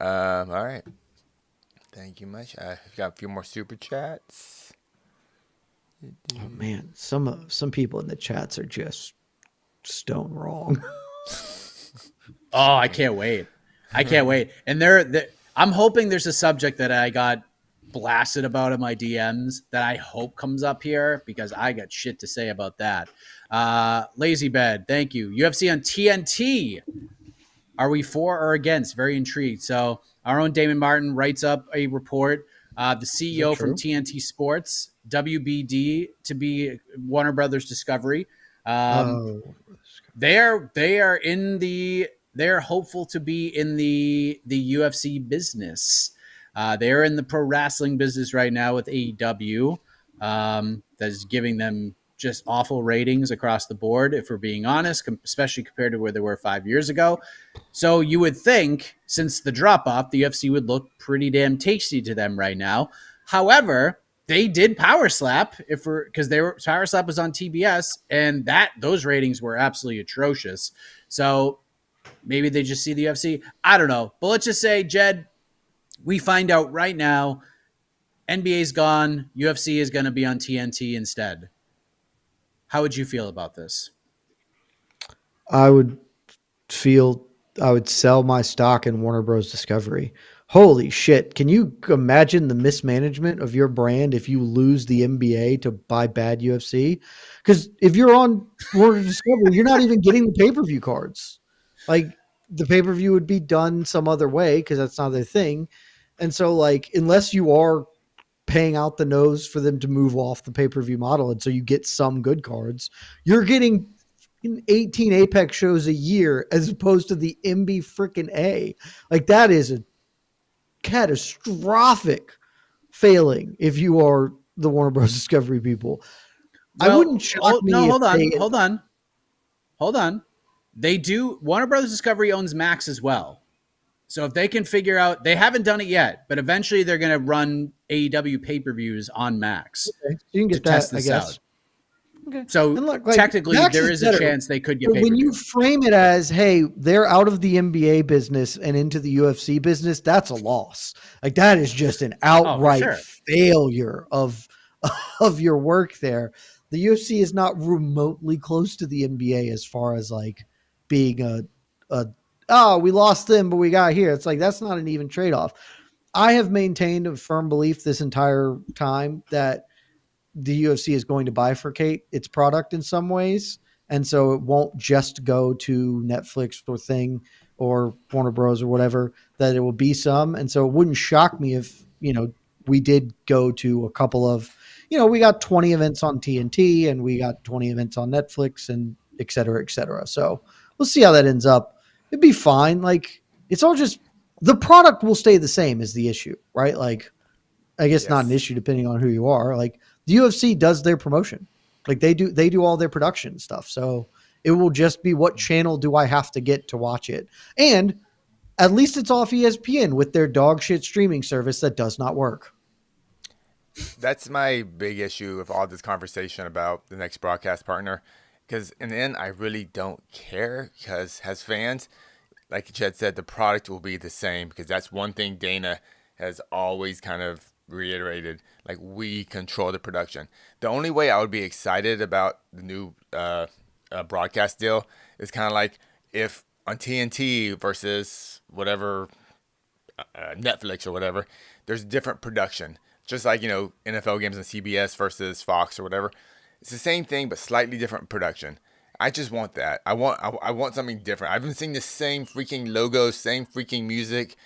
S4: All right. Thank you much. Got a few more super chats.
S3: Oh man, some people in the chats are just stone wrong.
S2: Oh, I can't wait. I can't wait. And I'm hoping there's a subject that I got blasted about in my DMs that I hope comes up here because I got shit to say about that. Lazy Bed, thank you. UFC on TNT. Are we for or against? Very intrigued. So our own Damon Martin writes up a report. The CEO from TNT Sports, WBD, to be Warner Brothers Discovery. They're hopeful to be in the UFC business. They're in the pro wrestling business right now with AEW. That is giving them just awful ratings across the board, if we're being honest, especially compared to where they were 5 years ago. So you would think, since the drop-off, the UFC would look pretty damn tasty to them right now. However, they did Power Slap because Power Slap was on TBS, and those ratings were absolutely atrocious. So maybe they just see the UFC. I don't know. But let's just say, Jed, we find out right now NBA's gone. UFC is going to be on TNT instead. How would you feel about this?
S3: I would feel would sell my stock in Warner Bros. Discovery. Holy shit. Can you imagine the mismanagement of your brand if you lose the NBA to buy bad UFC? Because if you're on Warner Discovery, you're not even getting the pay-per-view cards. Like the pay-per-view would be done some other way because that's not their thing. And so like unless you are paying out the nose for them to move off the pay-per-view model and so you get some good cards, you're getting 18 Apex shows a year as opposed to the MB freaking A. Like that is a catastrophic failing if you are the Warner Bros. Discovery people. I wouldn't shock me.
S2: No,
S3: if
S2: hold on. They do. Warner Brothers Discovery owns Max as well. So if they can figure out, they haven't done it yet, but eventually they're going to run AEW pay-per-views on Max.
S3: Okay, so you can get that, I guess.
S2: Okay. So
S3: look,
S2: technically
S3: Max
S2: there is a chance they could get pay-per-view.
S3: When you frame it as, hey, they're out of the NBA business and into the UFC business, that's a loss. Like that is just an outright failure of your work there. The UFC is not remotely close to the NBA as far as like being we lost them, but we got here. It's like, that's not an even trade-off. I have maintained a firm belief this entire time that the UFC is going to bifurcate its product in some ways. And so it won't just go to Netflix or Thing or Warner Bros. Or whatever, that it will be some. And so it wouldn't shock me if, we did go to a couple of, we got 20 events on TNT and we got 20 events on Netflix and et cetera, et cetera. So we'll see how that ends up. It'd be fine. Like it's all just, the product will stay the same is the issue, right? Like, I guess not an issue depending on who you are. Like the UFC does their promotion. Like they do all their production stuff. So it will just be, what channel do I have to get to watch it? And at least it's off ESPN with their dog shit streaming service that does not work.
S4: That's my big issue with all this conversation about the next broadcast partner. Because in the end, I really don't care, because as fans, like Chad said, the product will be the same, because that's one thing Dana has always kind of reiterated. Like, we control the production. The only way I would be excited about the new broadcast deal is kind of like if on TNT versus whatever, Netflix or whatever, there's different production. Just like, NFL games on CBS versus Fox or whatever. It's the same thing, but slightly different production. I just want that. I want something different. I've been seeing the same freaking logos, same freaking music,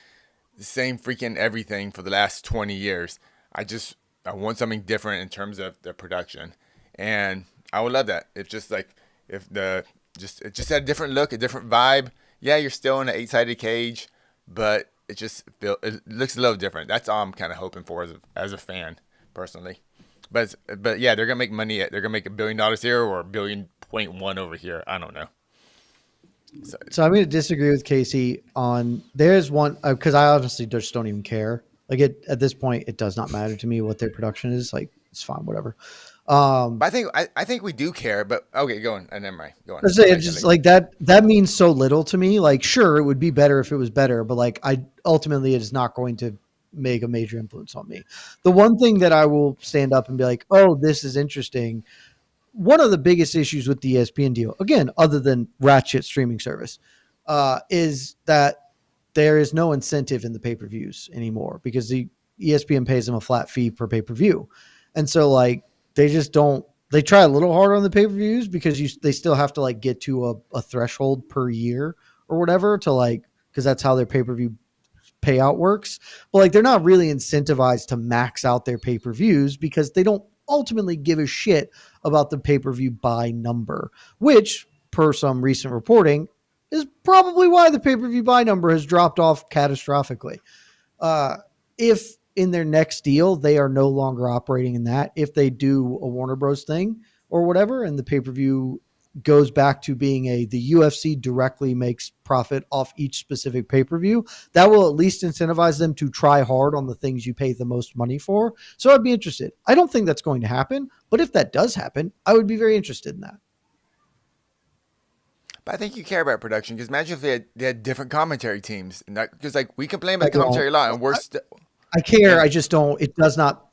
S4: the same freaking everything for the last 20 years. I want something different in terms of the production, and I would love that. It just had a different look, a different vibe. Yeah, you're still in an 8-sided cage, but it looks a little different. That's all I'm kind of hoping for as a fan, personally. But yeah, they're gonna make money. They're gonna make $1 billion here or $1.1 billion over here. I don't know.
S3: So I'm going to disagree with Casey on. There's one because I honestly just don't even care. Like at this point, it does not matter to me what their production is. Like it's fine, whatever.
S4: But I think we do care. But okay, go on. Never mind. Go on.
S3: I say it's just like that. That means so little to me. Like sure, it would be better if it was better, but like ultimately it is not going to make a major influence on me. The one thing that I will stand up and be like, oh, this is interesting. One of the biggest issues with the ESPN deal, again, other than ratchet streaming service, is that there is no incentive in the pay-per-views anymore because the ESPN pays them a flat fee per pay-per-view. And so like they just don't, they try a little harder on the pay-per-views because they still have to like get to a threshold per year or whatever to like, because that's how their pay-per-view payout works. But like they're not really incentivized to max out their pay-per-views because they don't ultimately give a shit about the pay-per-view buy number, which per some recent reporting is probably why the pay-per-view buy number has dropped off catastrophically. If in their next deal, they are no longer operating in that, if they do a Warner Bros thing or whatever, and the pay-per-view goes back to being the UFC directly makes profit off each specific pay-per-view, that will at least incentivize them to try hard on the things you pay the most money for. So I'd be interested. I don't think that's going to happen, but if that does happen, I would be very interested in that.
S4: But I think you care about production because imagine if they had different commentary teams, and because like we complain about commentary a lot, and
S3: I care. Yeah. I just don't. It does not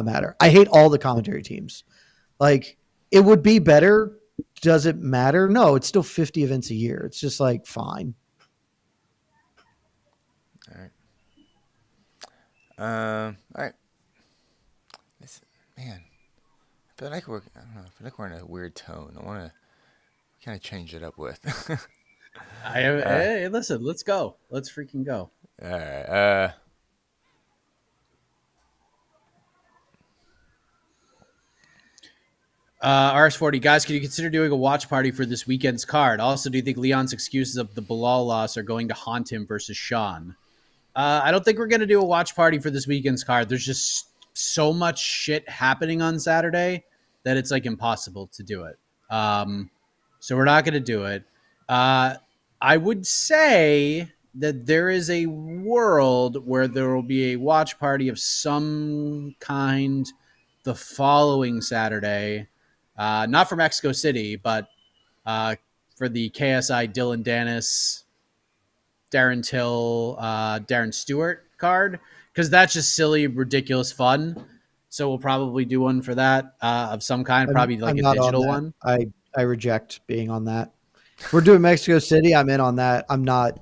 S3: matter. I hate all the commentary teams. Like it would be better. Does it matter? No, it's still 50 events a year. It's just like, fine.
S4: All right. Listen, man, I feel like I don't know. I feel like we're in a weird tone. I want to kind of change it up with.
S2: Hey, listen, let's go. Let's freaking go.
S4: All right.
S2: RS40 guys, can you consider doing a watch party for this weekend's card? Also, do you think Leon's excuses of the Bilal loss are going to haunt him versus Sean? I don't think we're going to do a watch party for this weekend's card. There's just so much shit happening on Saturday that it's like impossible to do it. So we're not going to do it. I would say that there is a world where there will be a watch party of some kind the following Saturday. Not for Mexico City, but for the KSI Dylan Dennis, Darren Till, Darren Stewart card, because that's just silly, ridiculous fun. So we'll probably do one for that of some kind, probably like
S3: I'm
S2: a
S3: not on
S2: digital
S3: that.
S2: one.
S3: I reject being on that. If we're doing Mexico City, I'm in on that. I'm not.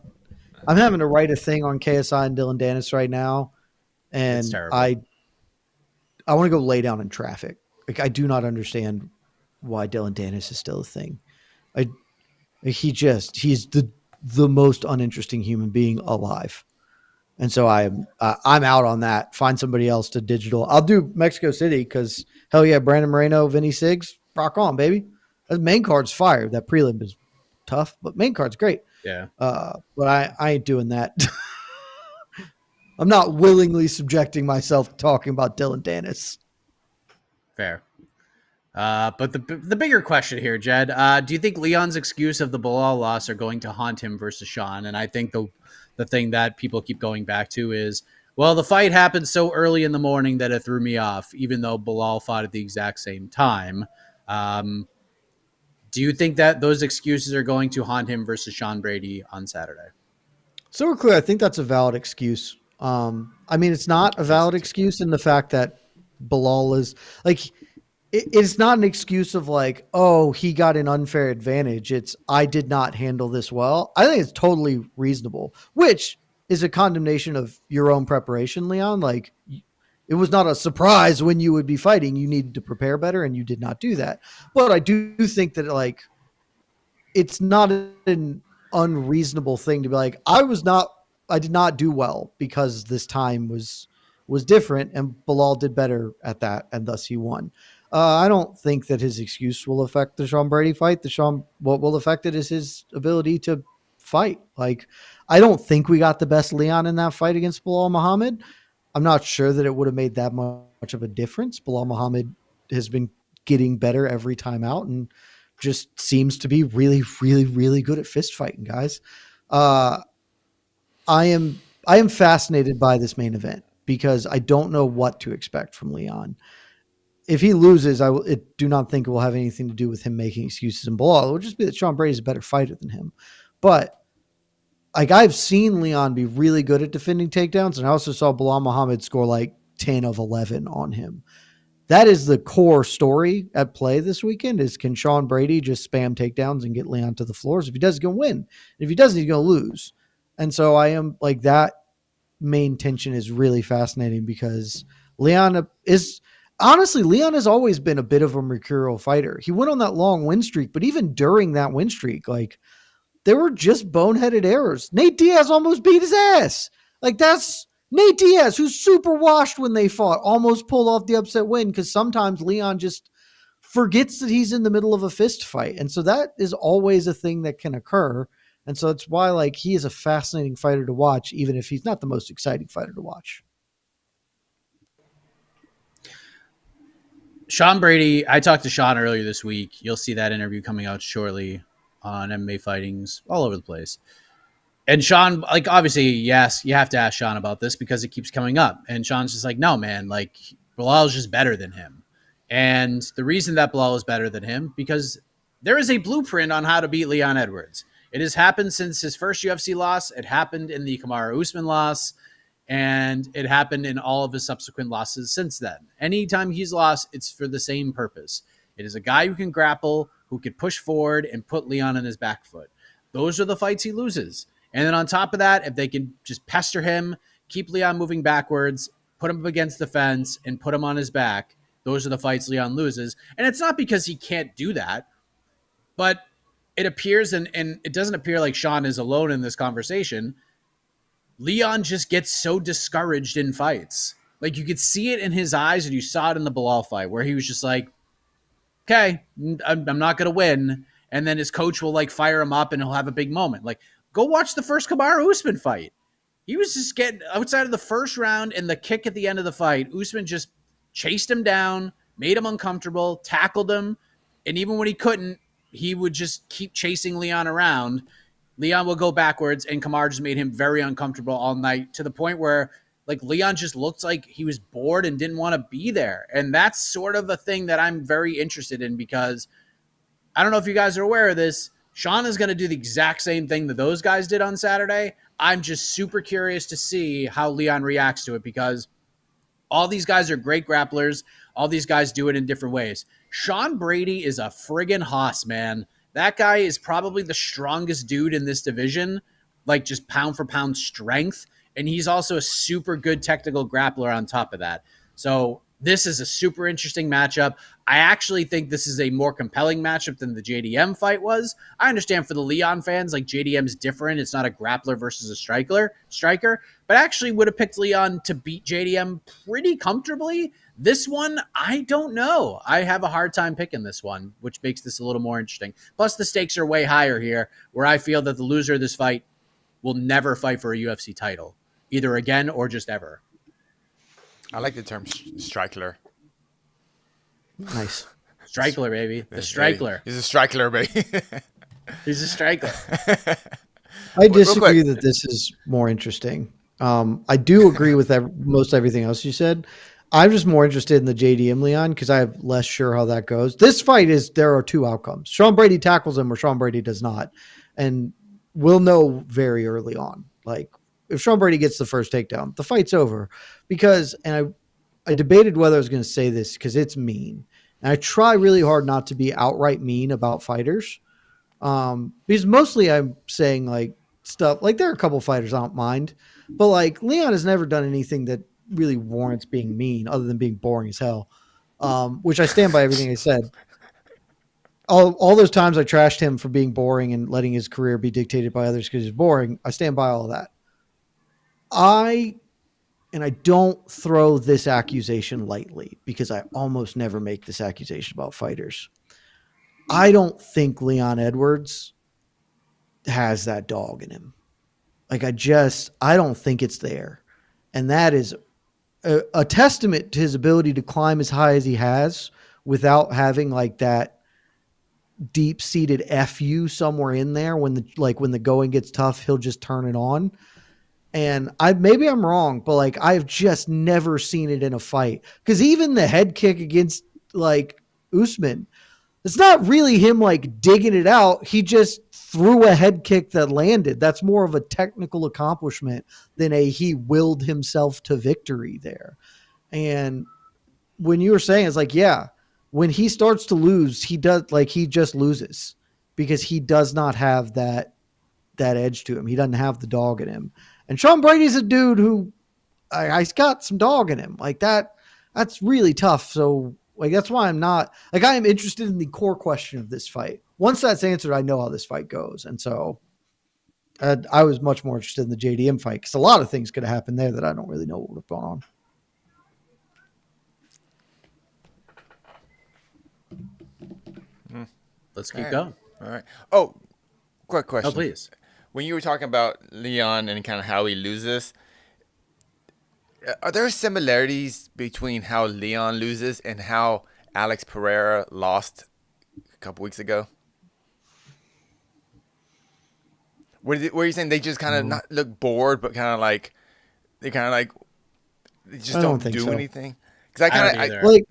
S3: I'm having to write a thing on KSI and Dylan Dennis right now, and
S2: It's terrible.
S3: I want to go lay down in traffic. Like, I do not understand why Dylan Dennis is still a thing. He's the most uninteresting human being alive. And so I'm out on that. Find somebody else to digital. I'll do Mexico City because hell yeah, Brandon Moreno, Vinny Siggs, rock on, baby. That main card's fire. That prelim is tough, but main card's great.
S2: Yeah.
S3: But I ain't doing that. I'm not willingly subjecting myself to talking about Dylan Dennis.
S2: Fair. But the bigger question here, Jed, do you think Leon's excuse of the Bilal loss are going to haunt him versus Sean? And I think the thing that people keep going back to is, well, the fight happened so early in the morning that it threw me off, even though Bilal fought at the exact same time. Do you think that those excuses are going to haunt him versus Sean Brady on Saturday?
S3: So we're clear. I think that's a valid excuse. I mean, it's not a valid excuse in the fact that Bilal is like, it's not an excuse of like, oh, he got an unfair advantage. It's, I did not handle this well. I think it's totally reasonable, which is a condemnation of your own preparation, Leon. Like, it was not a surprise when you would be fighting. You needed to prepare better, and you did not do that. But I do think that, like, it's not an unreasonable thing to be like, I did not do well because this time was different, and Bilal did better at that, and thus he won. I don't think that his excuse will affect the Sean Brady fight. What will affect it is his ability to fight. Like, I don't think we got the best Leon in that fight against Bilal Muhammad. I'm not sure that it would have made that much of a difference. Bilal Muhammad has been getting better every time out and just seems to be really, really, really good at fist fighting, guys. I am fascinated by this main event because I don't know what to expect from Leon. If he loses, I do not think it will have anything to do with him making excuses in Bilal. It will just be that Sean Brady is a better fighter than him. But like, I've seen Leon be really good at defending takedowns, and I also saw Bilal Muhammad score like 10 of 11 on him. That is the core story at play this weekend is, can Sean Brady just spam takedowns and get Leon to the floors? If he does, he's going to win. And if he doesn't, he's going to lose. And so I am like, that main tension is really fascinating because Leon has always been a bit of a mercurial fighter. He went on that long win streak, but even during that win streak, like, there were just boneheaded errors. Nate Diaz almost beat his ass. Like, that's Nate Diaz, who's super washed when they fought, almost pulled off the upset win because sometimes Leon just forgets that he's in the middle of a fist fight. And so that is always a thing that can occur. And so it's why, like, he is a fascinating fighter to watch, even if he's not the most exciting fighter to watch.
S2: Sean Brady, I talked to Sean earlier this week. You'll see that interview coming out shortly on MMA Fightings all over the place. And Sean, like, obviously, yes, you have to ask Sean about this because it keeps coming up. And Sean's just like, no, man, like, Bilal's just better than him. And the reason that Bilal is better than him, because there is a blueprint on how to beat Leon Edwards. It has happened since his first UFC loss. It happened in the Kamaru Usman loss. And it happened in all of his subsequent losses since then. Anytime he's lost, it's for the same purpose. It is a guy who can grapple, who could push forward and put Leon on his back foot. Those are the fights he loses. And then on top of that, if they can just pester him, keep Leon moving backwards, put him up against the fence and put him on his back, those are the fights Leon loses. And it's not because he can't do that, but it appears, and it doesn't appear like Sean is alone in this conversation, Leon just gets so discouraged in fights. Like, you could see it in his eyes, and you saw it in the Bilal fight, where he was just like, okay, I'm not going to win. And then his coach will, like, fire him up, and he'll have a big moment. Like, go watch the first Kamaru Usman fight. He was just getting outside of the first round and the kick at the end of the fight. Usman just chased him down, made him uncomfortable, tackled him. And even when he couldn't, he would just keep chasing Leon around. Leon will go backwards, and Kamaru just made him very uncomfortable all night, to the point where, like, Leon just looked like he was bored and didn't want to be there. And that's sort of a thing that I'm very interested in, because I don't know if you guys are aware of this. Sean is going to do the exact same thing that those guys did on Saturday. I'm just super curious to see how Leon reacts to it, because all these guys are great grapplers. All these guys do it in different ways. Sean Brady is a friggin' hoss, man. That guy is probably the strongest dude in this division, like just pound for pound strength. And he's also a super good technical grappler on top of that. So this is a super interesting matchup. I actually think this is a more compelling matchup than the JDM fight was. I understand for the Leon fans, like, JDM's different. It's not a grappler versus a striker, but I actually would have picked Leon to beat JDM pretty comfortably. This one, I don't know. I have a hard time picking this one, which makes this a little more interesting. Plus, the stakes are way higher here, where I feel that the loser of this fight will never fight for a UFC title, either again or just ever.
S4: I like the term strikler.
S3: Nice.
S2: Strikler, baby. The strikler.
S4: He's a strikler, baby.
S2: He's a strikler.
S3: I disagree that this is more interesting. I do agree with most everything else you said. I'm just more interested in the JDM Leon, because I'm less sure how that goes. This fight there are two outcomes. Sean Brady tackles him, or Sean Brady does not. And we'll know very early on. Like, if Sean Brady gets the first takedown, the fight's over. Because, and I debated whether I was going to say this, because it's mean. And I try really hard not to be outright mean about fighters. Because mostly I'm saying, like, stuff, like, there are a couple fighters I don't mind. But, like, Leon has never done anything that really warrants being mean, other than being boring as hell. Which I stand by everything I said. All those times I trashed him for being boring and letting his career be dictated by others because he's boring, I stand by all of that. I don't throw this accusation lightly, because I almost never make this accusation about fighters. I don't think Leon Edwards has that dog in him. Like, I don't think it's there. And that is a testament to his ability to climb as high as he has without having, like, that deep-seated FU somewhere in there. When the going gets tough, he'll just turn it on. And maybe I'm wrong, but, like, I've just never seen it in a fight. Because even the head kick against, like, Usman, it's not really him, like, digging it out. He just threw a head kick that landed. That's more of a technical accomplishment than he willed himself to victory there. And when you were saying, it's like, yeah, when he starts to lose, he just loses, because he does not have that edge to him. He doesn't have the dog in him. And Sean Brady's a dude who he's got some dog in him. Like, that's really tough. So, like, that's why I'm not, like, I am interested in the core question of this fight. Once that's answered, I know how this fight goes. And so I was much more interested in the JDM fight, because a lot of things could have happened there that I don't really know what would have gone
S4: on.
S2: Let's keep going.
S4: All right. Oh, quick question.
S2: Oh, please.
S4: When you were talking about Leon and kind of how he loses, are there similarities between how Leon loses and how Alex Pereira lost a couple weeks ago? Were you saying they just kind of not look bored, but kind of like they just don't do anything? Because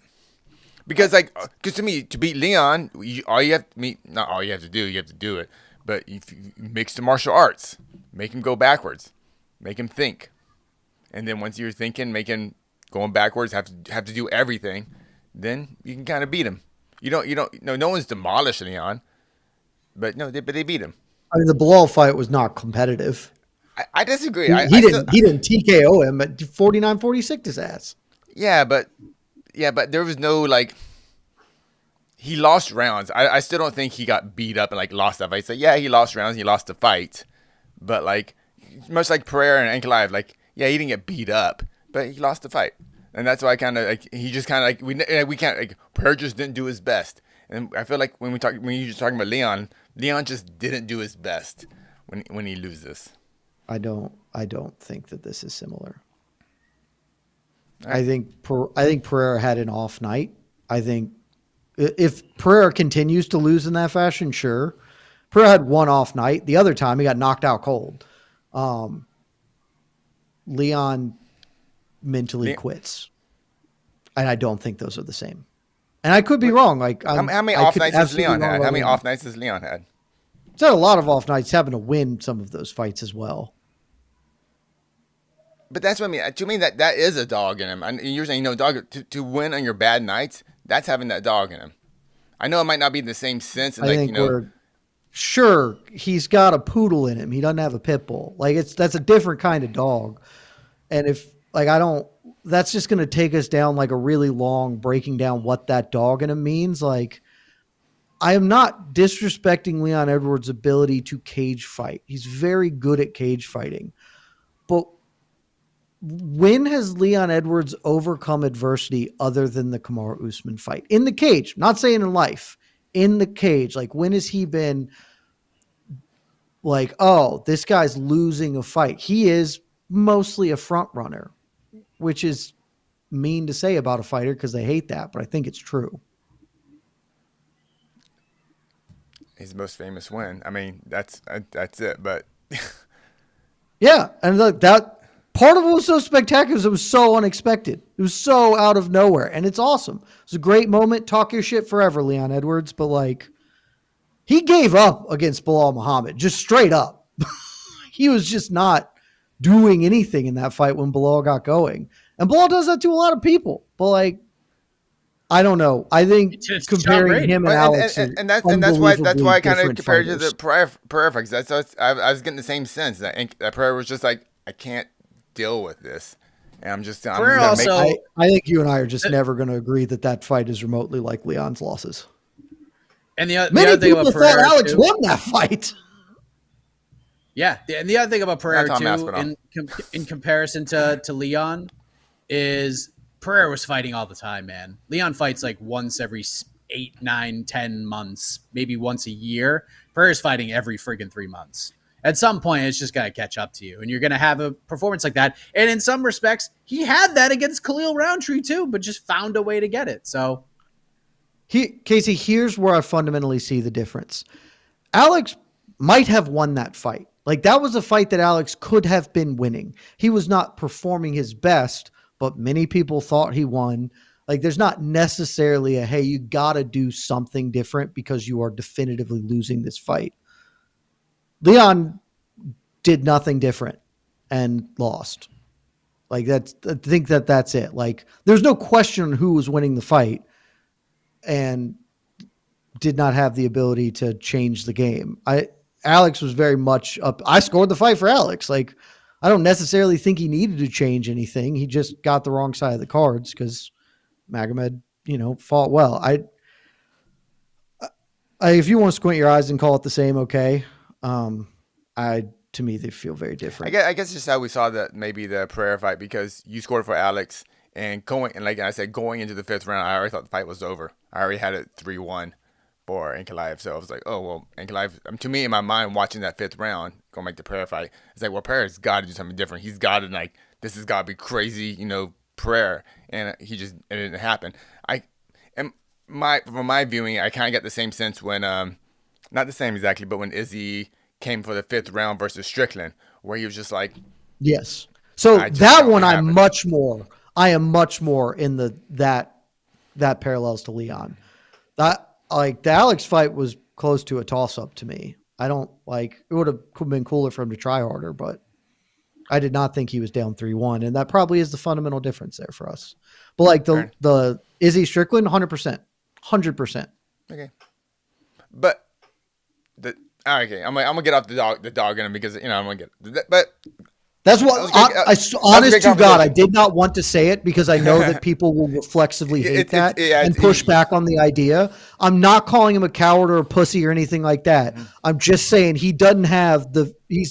S4: because to me, to beat Leon, you have to do it. But if you mix the martial arts, make him go backwards, make him think, and then once you're thinking, going backwards, have to do everything, then you can kind of beat him. No one's demolished Leon, but they beat him.
S3: I mean, the Bilal fight was not competitive.
S4: I disagree.
S3: He didn't TKO him at 49-46 his ass.
S4: Yeah, but there was no like. He lost rounds. I still don't think he got beat up and like lost that fight. So yeah, he lost rounds. He lost the fight, but like much like Pereira and Ankalaev, like yeah, he didn't get beat up, but he lost the fight, and that's why I kind of like he just kind of like we can't like Pereira just didn't do his when I feel like when you're just talking about Leon just didn't do his best when he loses.
S3: I don't think that this is similar.
S4: Right.
S3: I think Pereira had an off night. I think if Pereira continues to lose in that fashion, sure. Pereira had one off night. The other time he got knocked out cold. Leon mentally quits. And I don't think those are the same. And I could be wrong. Like
S4: how many off nights has Leon had? How many off nights has Leon had?
S3: He's had a lot of off nights, having to win some of those fights as well.
S4: But that's what I mean. To me, that is a dog in him. And you're saying, dog to win on your bad nights, that's having that dog in him. I know it might not be in the same sense.
S3: I think sure, he's got a poodle in him. He doesn't have a pit bull. Like that's a different kind of dog. And if like that's just going to take us down like a really long breaking down what that dog in him means. Like I am not disrespecting Leon Edwards' ability to cage fight. He's very good at cage fighting. But when has Leon Edwards overcome adversity other than the Kamaru Usman fight? In the cage, not saying in life, in the cage. Like when has he been like, oh, this guy's losing a fight? He is mostly a front runner, which is mean to say about a fighter because they hate that, but I think it's true.
S4: His most famous win. I mean, that's it. But
S3: yeah, and look, that part of what was so spectacular is it was so unexpected. It was so out of nowhere, and it's awesome. It was a great moment. Talk your shit forever, Leon Edwards, but like he gave up against Bilal Muhammad, just straight up. He was just not doing anything in that fight when Bilal got going. And Bilal does that to a lot of people, but like, I don't know. I think comparing him and Alex,
S4: and that's why I kind of compared to the Pereira fights. I was getting the same sense that Pereira was just like, I can't deal with this, and I'm just.
S3: I think you and I are just never going to agree that fight is remotely like Leon's losses.
S2: And the
S3: many
S2: other thing
S3: people
S2: about Pereira
S3: thought Alex
S2: too,
S3: won that fight.
S2: Yeah, and the other thing about Pereira too, in comparison to Leon, is Pereira was fighting all the time, man. Leon fights like once every 8, 9, 10 months, maybe once a year. Pereira's fighting every friggin' 3 months. At some point, it's just got to catch up to you, and you're going to have a performance like that. And in some respects, he had that against Khalil Roundtree too, but just found a way to get it. So,
S3: Casey, here's where I fundamentally see the difference. Alex might have won that fight. Like that was a fight that Alex could have been winning. He was not performing his best, but many people thought he won. Like there's not necessarily a, hey, you got to do something different because you are definitively losing this fight. Leon did nothing different and lost. Like I think that's it. Like there's no question who was winning the fight and did not have the ability to change the game. Alex was very much up. I scored the fight for Alex. Like, I don't necessarily think he needed to change anything. He just got the wrong side of the cards because Magomed, fought well. If you want to squint your eyes and call it the same, okay. To me, they feel very different.
S4: I guess just how we saw that maybe the Pereira fight because you scored for Alex and going into the 5th round, I already thought the fight was over. I already had it 3-1. For Ankalaev, so I was like, oh well, Ankalaev. To me, in my mind, watching that 5th round, going back to Pereira fight, it's like, well, Pereira's got to do something different. He's got to this has got to be crazy, Pereira, and it didn't happen. From my viewing, I kind of got the same sense when, not the same exactly, but when Izzy came for the 5th round versus Strickland, where he was just like,
S3: yes. So that one, I am much more in that parallels to Leon. Like the Alex fight was close to a toss-up to me. I don't it would have been cooler for him to try harder, but I did not think he was down 3-1. And that probably is the fundamental difference there for us. But like the Izzy Strickland, 100%. 100%.
S4: Okay. But Okay, I'm gonna get off the dog in him because I'm gonna get. But
S3: That's what honest to God, I did not want to say it because I know that people will reflexively hate and push back on the idea. I'm not calling him a coward or a pussy or anything like that. I'm just saying he's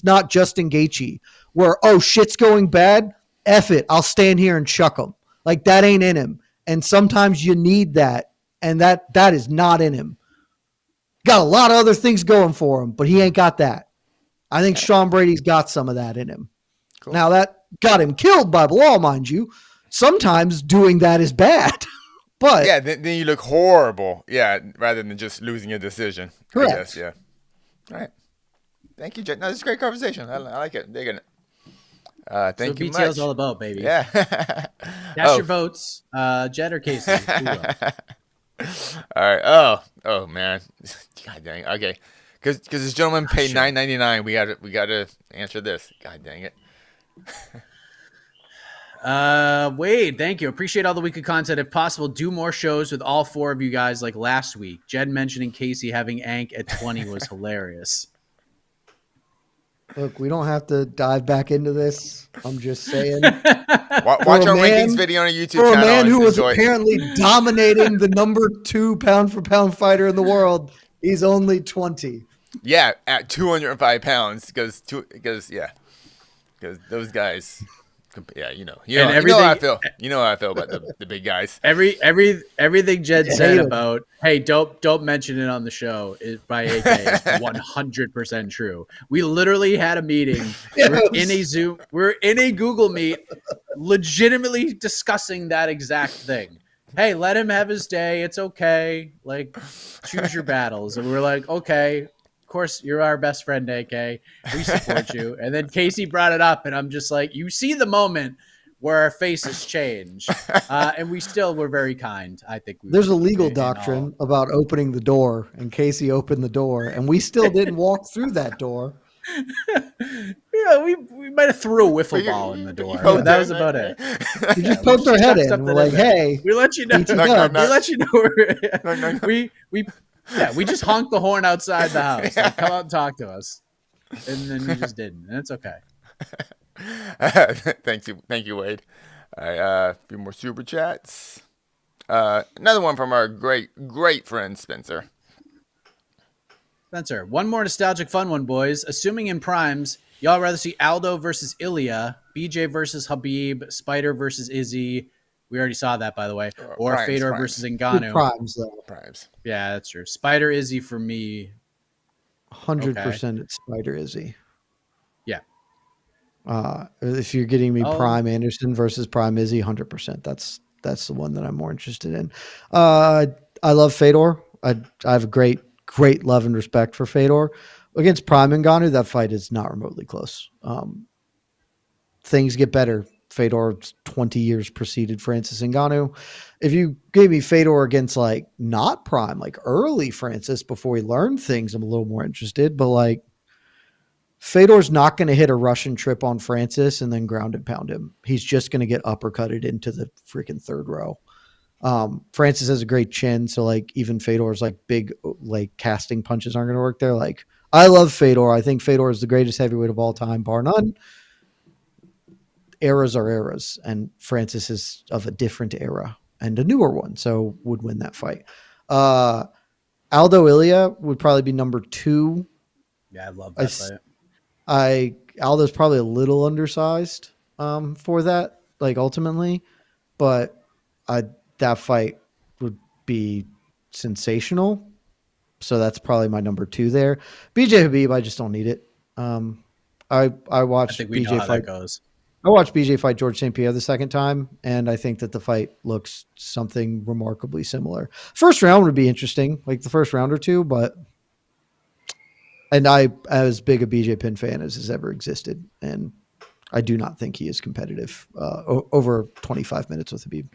S3: not Justin Gaethje where, oh, shit's going bad. F it. I'll stand here and chuck him. Like that ain't in him. And sometimes you need that. And that is not in him. Got a lot of other things going for him, but he ain't got that. I think Sean Brady's got some of that in him. Cool. Now that got him killed by the law, mind you. Sometimes doing that is bad, but
S4: yeah, then you look horrible. Yeah, rather than just losing a decision.
S3: Correct.
S4: I guess, yeah. All right. Thank you, Jed. No, this is a great conversation. I like it. Digging it. Thank you much.
S2: BTL's all about, baby.
S4: Yeah.
S2: Cast your votes, Jed or Casey.
S4: All right. Oh man. God dang. Okay. Because this gentleman paid $9.99. We gotta answer this. God dang it.
S2: Wade, thank you. Appreciate all the weekly content. If possible, do more shows with all 4 of you guys like last week. Jed mentioning Casey having Ank at 20 was hilarious.
S3: Look, we don't have to dive back into this. I'm just saying.
S4: Watch our rankings video on a YouTube channel.
S3: For a man who was apparently dominating the number 2 pound for pound fighter in the world, he's only 20.
S4: Yeah, at 205 pounds because those guys. Yeah, you know how I feel. You know how I feel about the big guys.
S2: Everything Jed said about don't mention it on the show by AK is 100% true. We literally had a meeting. Yes. We're in a Google Meet, legitimately discussing that exact thing. Hey, let him have his day. It's okay. Like, choose your battles. And we're like, okay. Of course, you're our best friend, AK. We support you. And then Casey brought it up, and I'm just like, you see the moment where our faces change. And we still were very kind. I think
S3: there's a legal doctrine about opening the door, and Casey opened the door, and we still didn't walk through that door.
S2: Yeah, we might have threw a wiffle ball in the door. But that was about it.
S3: We just poked our head in. We're like, hey,
S2: we let you know. We let you know. We just honked the horn outside the house. Like, come out and talk to us. And then you just didn't. And it's okay.
S4: Thank you, Wade. All right, a few more super chats. Another one from our great friend Spencer.
S2: Spencer, one more nostalgic fun one, boys. Assuming in primes, y'all rather see Aldo versus Ilya, BJ versus Habib, Spider versus Izzy. We already saw that, by the way. Or Fedor versus Ngannou.
S3: Primes, though.
S4: Primes.
S2: Yeah, that's true. Spider Izzy for me.
S3: 100% it's Spider Izzy.
S2: Yeah.
S3: If you're getting me Prime Anderson versus Prime Izzy, 100%. That's the one that I'm more interested in. I love Fedor. I have a great love and respect for Fedor. Against Prime Ngannou, that fight is not remotely close. Things get better. Fedor's 20 years preceded Francis Ngannou. If you gave me Fedor against like not Prime, like early Francis before he learned things, I'm a little more interested. But like Fedor's not going to hit a Russian trip on Francis and then ground and pound him. He's just going to get uppercutted into the freaking third row. Francis has a great chin, so like even Fedor's like big like casting punches aren't going to work there. Like I love Fedor. I think Fedor is the greatest heavyweight of all time, bar none. Eras are eras, and Francis is of a different era and a newer one, so would win that fight. Aldo Ilya would probably be number 2.
S2: Yeah, I love that fight.
S3: Aldo's probably a little undersized for that, like ultimately, but that fight would be sensational. So that's probably my number 2 there. BJ Habib, I just don't need it. I watched BJ fight. I watched BJ fight George St. Pierre the second time, and I think that the fight looks something remarkably similar. First round would be interesting, like the first round or two, and I as big a BJ Penn fan as has ever existed, and I do not think he is competitive over 25 minutes with Habib.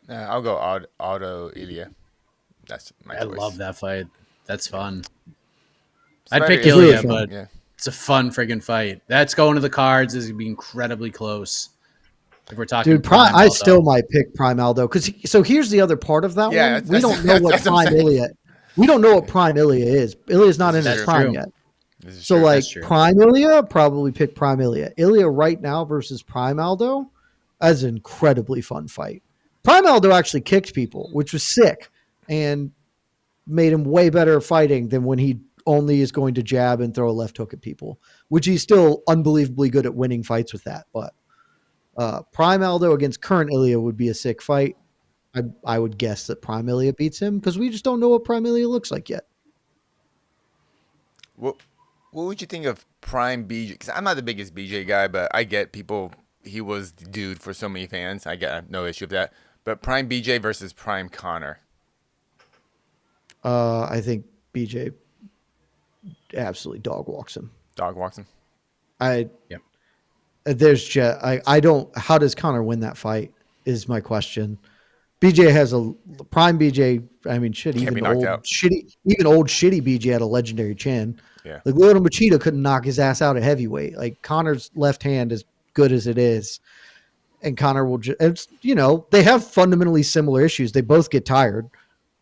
S4: I'll go Aldo Ilya. That's my choice.
S2: I love that fight. That's fun.
S4: I'd
S2: pick Ilya, but it's a fun friggin' fight. That's going to the cards. Is going to be incredibly close. If we're talking,
S3: dude, I still might pick Prime Aldo because. So here's the other part of that one. We don't know what Prime Ilya. We don't know what prime Ilya is. Ilya's not in his
S2: That's
S3: prime
S2: true.
S3: yet.
S4: This is
S3: So
S4: true.
S3: like
S2: That's true.
S3: prime Ilya, probably pick prime Ilya. Ilya right now versus prime Aldo, that's an incredibly fun fight. Prime Aldo actually kicked people, which was sick, and made him way better fighting than when he only is going to jab and throw a left hook at people, which he's still unbelievably good at winning fights with that. But prime Aldo against current Ilya would be a sick fight. I would guess that prime Ilya beats him because we just don't know what prime Ilya looks like yet.
S4: What would you think of Prime BJ? Because I'm not the biggest BJ guy, but I get people. He was the dude for so many fans. I got no issue with that. But Prime BJ versus Prime Connor.
S3: I think BJ absolutely dog walks him.
S4: Dog walks him.
S2: Yep.
S3: I don't. How does Connor win that fight? Is my question. BJ has a prime BJ. I mean, shit.
S4: Can't be
S3: Even
S4: knocked
S3: old
S4: out.
S3: shitty BJ had a legendary chin.
S4: Yeah.
S3: Like Lyoto Machida couldn't knock his ass out at heavyweight. Like Connor's left hand is good as it is, and Connor will just. They have fundamentally similar issues. They both get tired,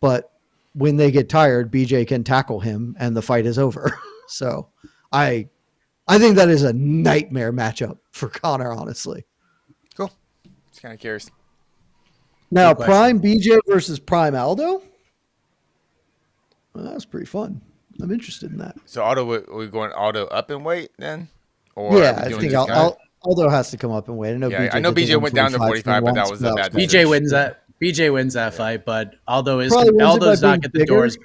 S3: but when they get tired, BJ can tackle him, and the fight is over. So, I think that is a nightmare matchup for Connor. Honestly.
S4: Cool. Just kind of curious.
S3: Now,
S2: Good question.
S3: Prime BJ versus Prime Aldo? Well, that's pretty fun. I'm interested in that.
S4: So we going Aldo up in weight then? Or
S3: Yeah,
S4: are we
S3: I
S4: doing
S3: think
S4: just kinda-
S3: Aldo has to come up and wait. I know
S4: Yeah,
S3: BJ,
S4: I know
S3: did the
S4: BJ went down to
S3: 145
S4: 45, but that
S3: once,
S4: was a bad
S3: pretty-
S2: BJ wins that. BJ wins that fight, but Aldo is
S3: Probably wins it
S2: Aldo does
S3: by
S2: not
S3: being
S2: get the
S3: bigger.
S2: doors.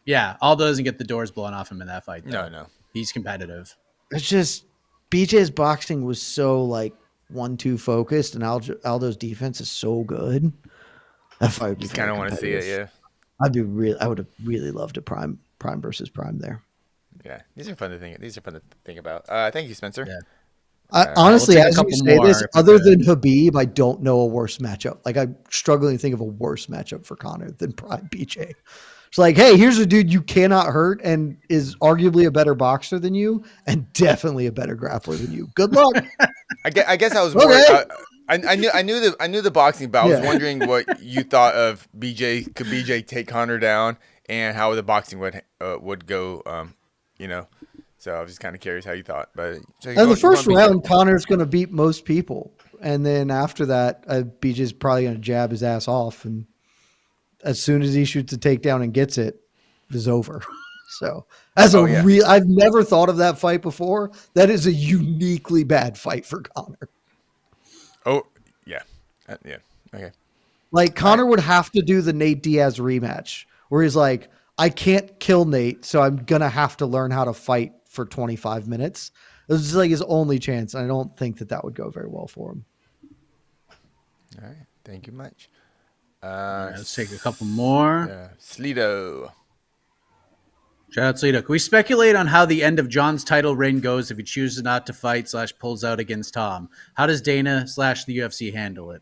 S2: Yeah, Aldo doesn't get the doors blown off him in that fight. Though.
S4: No.
S2: He's competitive.
S3: It's just BJ's boxing was so like 1-2 focused, and Aldo's defense is so good. That fight would be
S4: Just kind of
S3: very
S4: want to see it,
S3: competitive.
S4: yeah.
S3: I would have really loved a prime versus prime there.
S4: Yeah. These are fun to think about. Thank you, Spencer.
S2: Yeah.
S3: Honestly,
S2: we'll take a
S3: as you
S2: couple
S3: say
S2: more
S3: this,
S2: if we
S3: other
S2: could.
S3: than Habib, I don't know a worse matchup. Like I'm struggling to think of a worse matchup for Connor than Prime BJ. It's like, hey, here's a dude you cannot hurt and is arguably a better boxer than you and definitely a better grappler than you. Good luck.
S4: I guess I was more.
S3: Okay.
S4: I knew the boxing, but I was
S3: Yeah.
S4: wondering what you thought of BJ. Could BJ take Connor down, and how the boxing would go? So I was just kind of curious how you thought. But so
S3: And the first round, Connor's going to beat most people. And then after that, BJ's probably going to jab his ass off. And as soon as he shoots a takedown and gets it, it's over. So I've never thought of that fight before. That is a uniquely bad fight for Connor.
S4: Oh yeah, yeah. Okay.
S3: Like Connor would have to do the Nate Diaz rematch where he's like, I can't kill Nate, so I'm going to have to learn how to fight for 25 minutes. This is like his only chance. I don't think that would go very well for him.
S4: All right. Thank you much.
S2: Let's take a couple more.
S4: Sleeto.
S2: Shout out Sleeto. Can we speculate on how the end of John's title reign goes if he chooses not to fight / pulls out against Tom? How does Dana / the UFC handle it?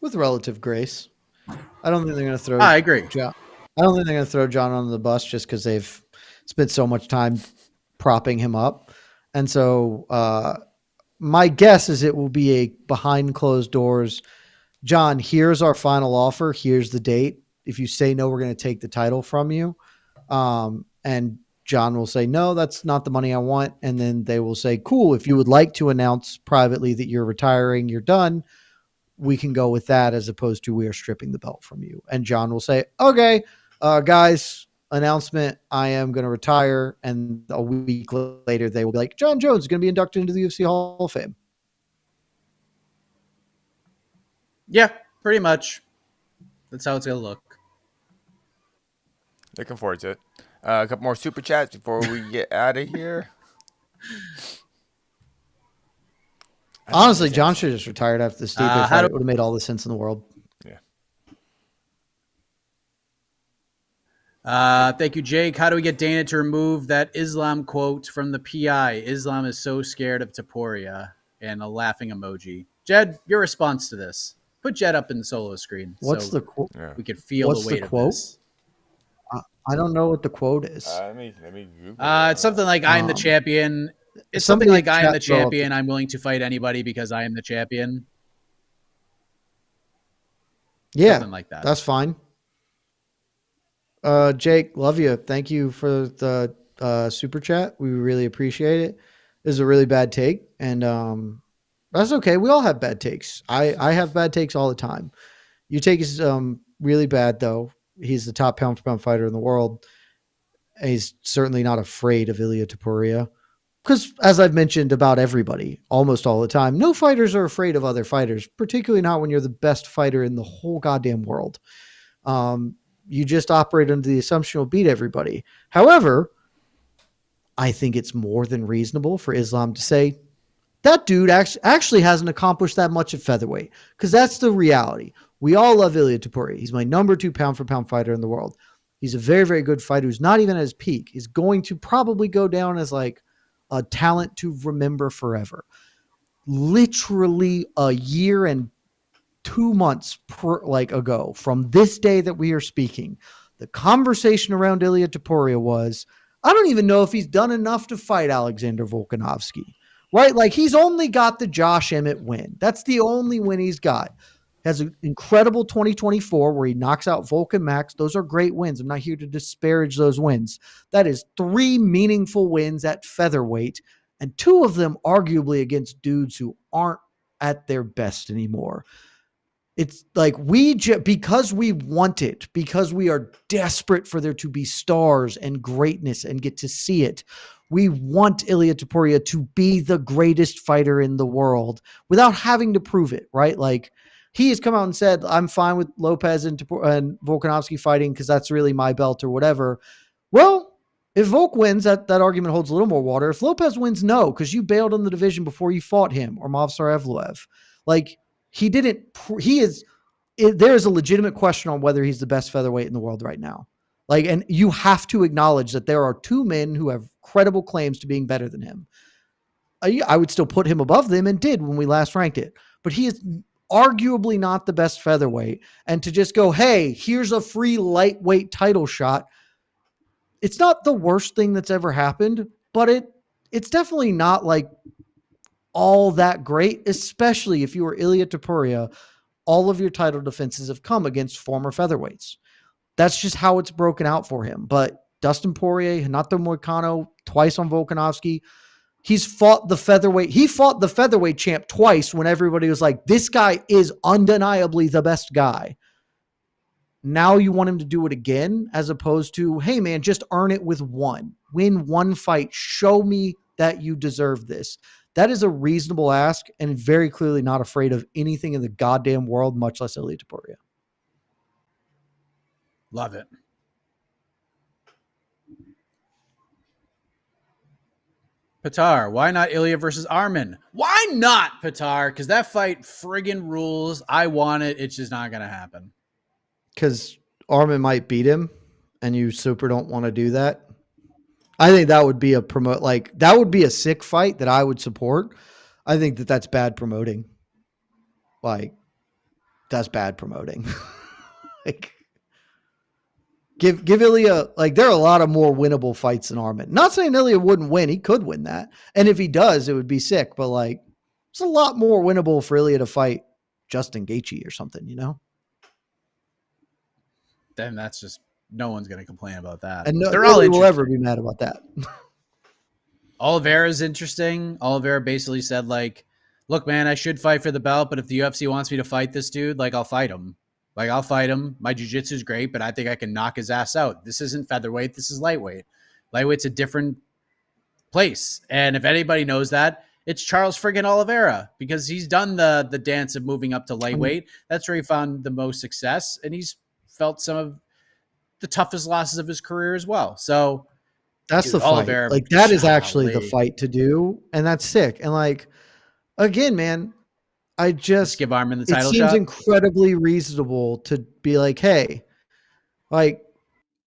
S3: With relative grace. I don't think they're going to throw.
S2: I agree.
S3: I don't think they're going to throw John under the bus just because they've spent so much time propping him up. And so my guess is it will be a behind closed doors. John, here's our final offer. Here's the date. If you say no, we're going to take the title from you. And John will say, no, that's not the money I want. And then they will say, cool, if you would like to announce privately that you're retiring, you're done, we can go with that as opposed to we are stripping the belt from you. And John will say, okay, guys, announcement, I am going to retire. And a week later, they will be like, John Jones is going to be inducted into the UFC Hall of Fame.
S2: Yeah, pretty much. That's how it's going to look.
S4: Looking forward to it. A couple more super chats before we get out of here.
S3: Honestly, John should have just retired after the Stipe fight. It would have made all the sense in the world.
S4: Yeah.
S2: Thank you, Jake. How do we get Dana to remove that Islam quote from the PI? Islam is so scared of Taporia, and a laughing emoji. Jed, your response to this. Put Jed up in the solo screen.
S3: What's
S2: so
S3: the quote?
S2: we can feel
S3: What's
S2: the weight
S3: the quote?
S2: of this.
S3: I don't know what the quote is.
S4: Let me Google
S2: It's something like I'm the champion. It's something like I am the champion. I'm willing to fight anybody because I am the champion.
S3: Yeah,
S2: Something like that.
S3: That's fine. Jake, love you. Thank you for the super chat. We really appreciate it. This is a really bad take, and that's okay. We all have bad takes. I have bad takes all the time. Your take is really bad, though. He's the top pound for pound fighter in the world. And he's certainly not afraid of Ilia Topuria. Because, as I've mentioned about everybody, almost all the time, no fighters are afraid of other fighters, particularly not when you're the best fighter in the whole goddamn world. You just operate under the assumption you'll beat everybody. However, I think it's more than reasonable for Islam to say, that dude actually hasn't accomplished that much at featherweight, because that's the reality. We all love Ilia Topuria. He's my number 2 pound for pound fighter in the world. He's a very, very good fighter who's not even at his peak. He's going to probably go down as like a talent to remember forever. Literally a year and 2 months ago from this day that we are speaking, the conversation around Ilia Topuria was, I don't even know if he's done enough to fight Alexander Volkanovski, right? Like, he's only got the Josh Emmett win. That's the only win he's got. Has an incredible 2024 where he knocks out Volkan Max. Those are great wins. I'm not here to disparage those wins. That is 3 meaningful wins at featherweight, and 2 of them arguably against dudes who aren't at their best anymore. It's like because we want it, because we are desperate for there to be stars and greatness and get to see it, we want Ilia Topuria to be the greatest fighter in the world without having to prove it, right? Like, he has come out and said, I'm fine with Lopez and Volkanovski fighting because that's really my belt or whatever. Well, if Volk wins, that argument holds a little more water. If Lopez wins, no, because you bailed on the division before you fought him or Movsar Evloev. Like, he didn't. There is a legitimate question on whether he's the best featherweight in the world right now. Like, and you have to acknowledge that there are 2 men who have credible claims to being better than him. I would still put him above them and did when we last ranked it, but he is arguably not the best featherweight. And to just go, hey, here's a free lightweight title shot. It's not the worst thing that's ever happened, but it's definitely not like all that great, especially if you were Ilia Topuria. All of your title defenses have come against former featherweights. That's just how it's broken out for him. But Dustin Poirier, Renato Moicano, twice on Volkanovski. He's fought the featherweight. He fought the featherweight champ twice when everybody was like, this guy is undeniably the best guy. Now you want him to do it again, as opposed to, hey man, just earn it with one. Win one fight. Show me that you deserve this. That is a reasonable ask, and very clearly not afraid of anything in the goddamn world, much less Ilia Topuria.
S2: Love it. Pitar, why not Ilya versus Arman? Why not, Pitar? Because that fight friggin' rules. I want it. It's just not going to happen.
S3: Because Arman might beat him, and you super don't want to do that. I think that would be that would be a sick fight that I would support. I think that's bad promoting. Like, that's bad promoting. Like, give Ilya, like, there are a lot of more winnable fights than Arman. Not saying Ilya wouldn't win. He could win that. And if he does, it would be sick. But, like, it's a lot more winnable for Ilya to fight Justin Gaethje or something, you know?
S2: Then that's just, no one's going to complain about that.
S3: And
S2: they're all
S3: will ever be mad about that.
S2: Oliveira's interesting. Oliveira basically said, like, look, man, I should fight for the belt, but if the UFC wants me to fight this dude, like, I'll fight him. Like, I'll fight him. My jiu-jitsu is great, but I think I can knock his ass out. This isn't featherweight. This is lightweight. Lightweight's a different place. And if anybody knows that, it's Charles friggin' Oliveira, because he's done the dance of moving up to lightweight. That's where he found the most success, and he's felt some of the toughest losses of his career as well. So
S3: that's the fight. Like, that is actually the fight to do, and that's sick. And, like, again, man, just
S2: give Arman the title shot.
S3: It seems incredibly reasonable to be like, hey, like,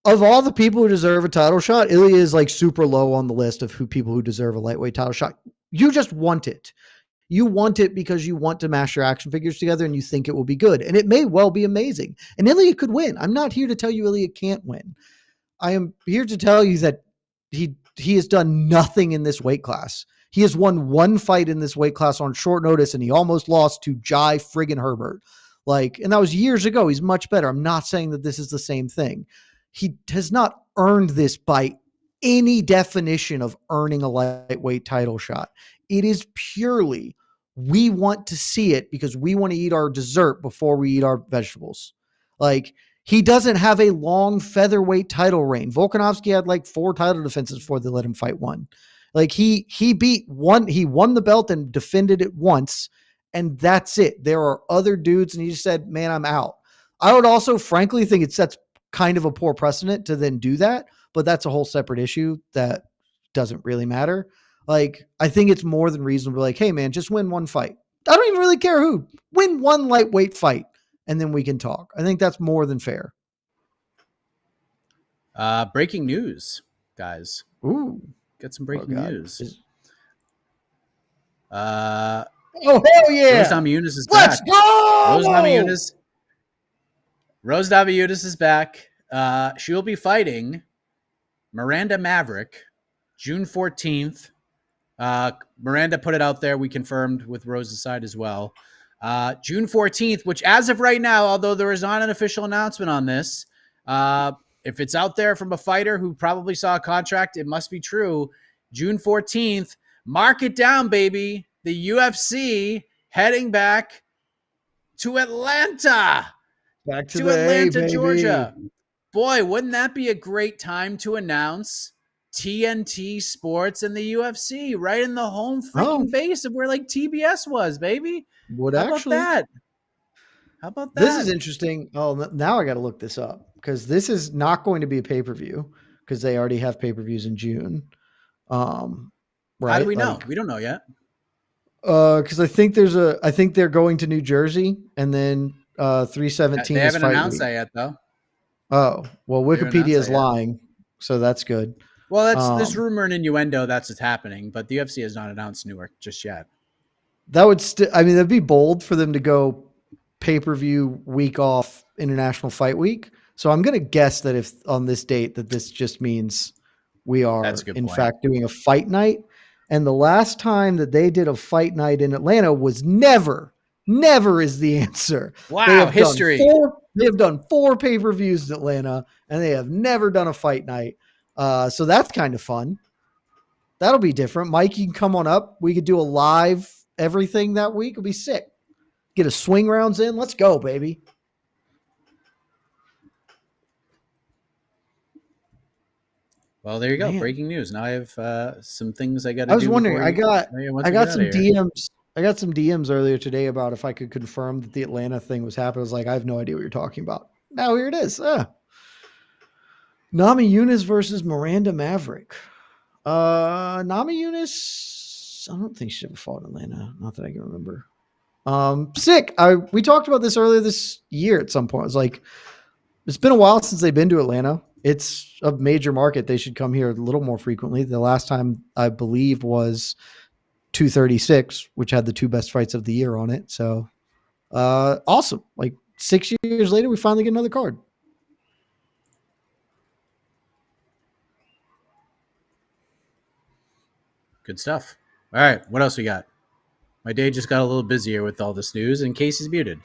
S3: of all the people who deserve a title shot, Ilya is like super low on the list of people who deserve a lightweight title shot. You just want it. You want it because you want to mash your action figures together and you think it will be good. And it may well be amazing. And Ilya could win. I'm not here to tell you Ilya can't win. I am here to tell you that he has done nothing in this weight class. He has won one fight in this weight class on short notice, and he almost lost to Jai friggin' Herbert. Like, and that was years ago. He's much better. I'm not saying that this is the same thing. he has not earned this by any definition of earning a lightweight title shot. It is purely, we want to see it because we want to eat our dessert before we eat our vegetables. Like, he doesn't have a long featherweight title reign. Volkanovski had like 4 title defenses before they let him fight one. Like, he won the belt and defended it once, and that's it. There are other dudes, and he just said, man, I'm out. I would also frankly think it sets kind of a poor precedent to then do that, but that's a whole separate issue that doesn't really matter. Like, I think it's more than reasonable. Like, hey man, just win one fight. I don't even really care who. Win one lightweight fight, and then we can talk. I think that's more than fair.
S2: Breaking news, guys.
S3: Ooh,
S2: Got some breaking news.
S3: Oh hell yeah!
S2: Rose Namajunas is
S3: Let's
S2: back.
S3: go!
S2: Rose Namajunas is back. She will be fighting Miranda Maverick June 14th. Miranda put it out there. We confirmed with Rose's side as well. June 14th, which as of right now, although there is not an official announcement on this, if it's out there from a fighter who probably saw a contract, it must be true. June 14th, mark it down, baby. The UFC heading back to Atlanta.
S3: Back to
S2: Atlanta,
S3: baby.
S2: Georgia. Boy, wouldn't that be a great time to announce TNT Sports and the UFC right in the home freaking base of where like TBS was, baby? How about that?
S3: This is interesting. Oh, now I got to look this up because this is not going to be a pay-per-view because they already have pay-per-views in June. Right?
S2: How do we know? We don't know yet.
S3: Because I think they're going to New Jersey and then 317.
S2: They haven't announced that yet, though.
S3: Oh, well, Wikipedia is lying, so that's good.
S2: Well, that's this rumor and innuendo. That's what's happening, but the UFC has not announced Newark just yet.
S3: That would that'd be bold for them to go pay-per-view week off International Fight Week. So I'm going to guess that if on this date that this just means we are in fact doing a fight night. And the last time that they did a fight night in Atlanta was never is the answer.
S2: Wow, history.
S3: They have done 4 pay-per-views in Atlanta and they have never done a fight night. So that's kind of fun. That'll be different. Mike, you can come on up. We could do a live everything that week. It'll be sick. Get a swing rounds in. Let's go, baby.
S2: Well, there you go. Man. Breaking news. Now I have some things I got to do.
S3: I was wondering. I got some DMs. I got some DMs earlier today about if I could confirm that the Atlanta thing was happening. I was like, I have no idea what you're talking about. Now here it is. Namajunas versus Miranda Maverick. Namajunas, I don't think she ever fought in Atlanta. Not that I can remember. Sick. We talked about this earlier this year at some point. I was like, it's been a while since they've been to Atlanta. It's a major market. They should come here a little more frequently. The last time I believe was 236, which had the 2 best fights of the year on it. So, awesome. Like 6 years later, we finally get another card.
S2: Good stuff. All right. What else we got? My day just got a little busier with all this news in case he's muted.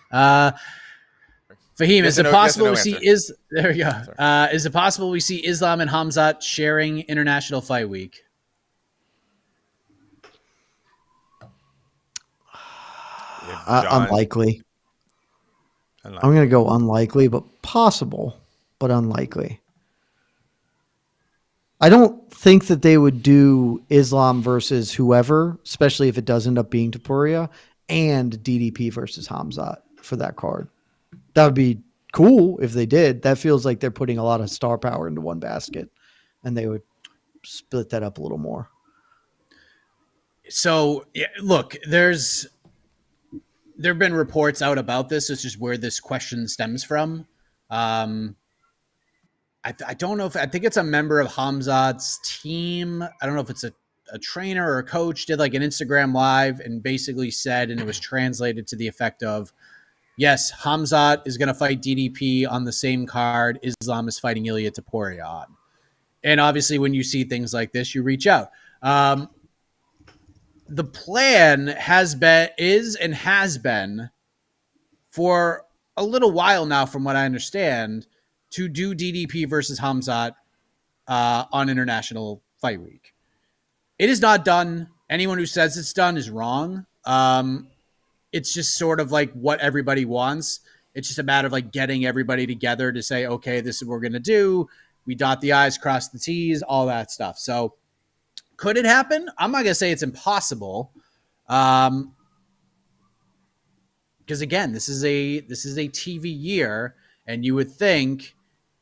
S2: Fahim, is it possible we see is it possible we see Islam and Khamzat sharing International Fight Week?
S3: Unlikely. I'm going to go unlikely, but possible, but unlikely. I don't think that they would do Islam versus whoever, especially if it does end up being Topuria, and DDP versus Khamzat for that card. That would be cool if they did. That feels like they're putting a lot of star power into one basket, and they would split that up a little more.
S2: So, yeah, look, there have been reports out about this. It's just where this question stems from. I don't know I think it's a member of Khamzat's team. I don't know if it's a trainer or a coach did like an Instagram live and basically said, and it was translated to the effect of, yes, Khamzat is going to fight DDP on the same card Islam is fighting Ilia Topuria on. And obviously when you see things like this, you reach out. The plan has been for a little while now, from what I understand, to do DDP versus Hamzat on International Fight Week. It is not done. Anyone who says it's done is wrong. It's just sort of like what everybody wants. It's just a matter of like getting everybody together to say, okay, this is what we're going to do. We dot the I's, cross the T's, all that stuff. So could it happen? I'm not going to say it's impossible. Because again, this is a TV year, and you would think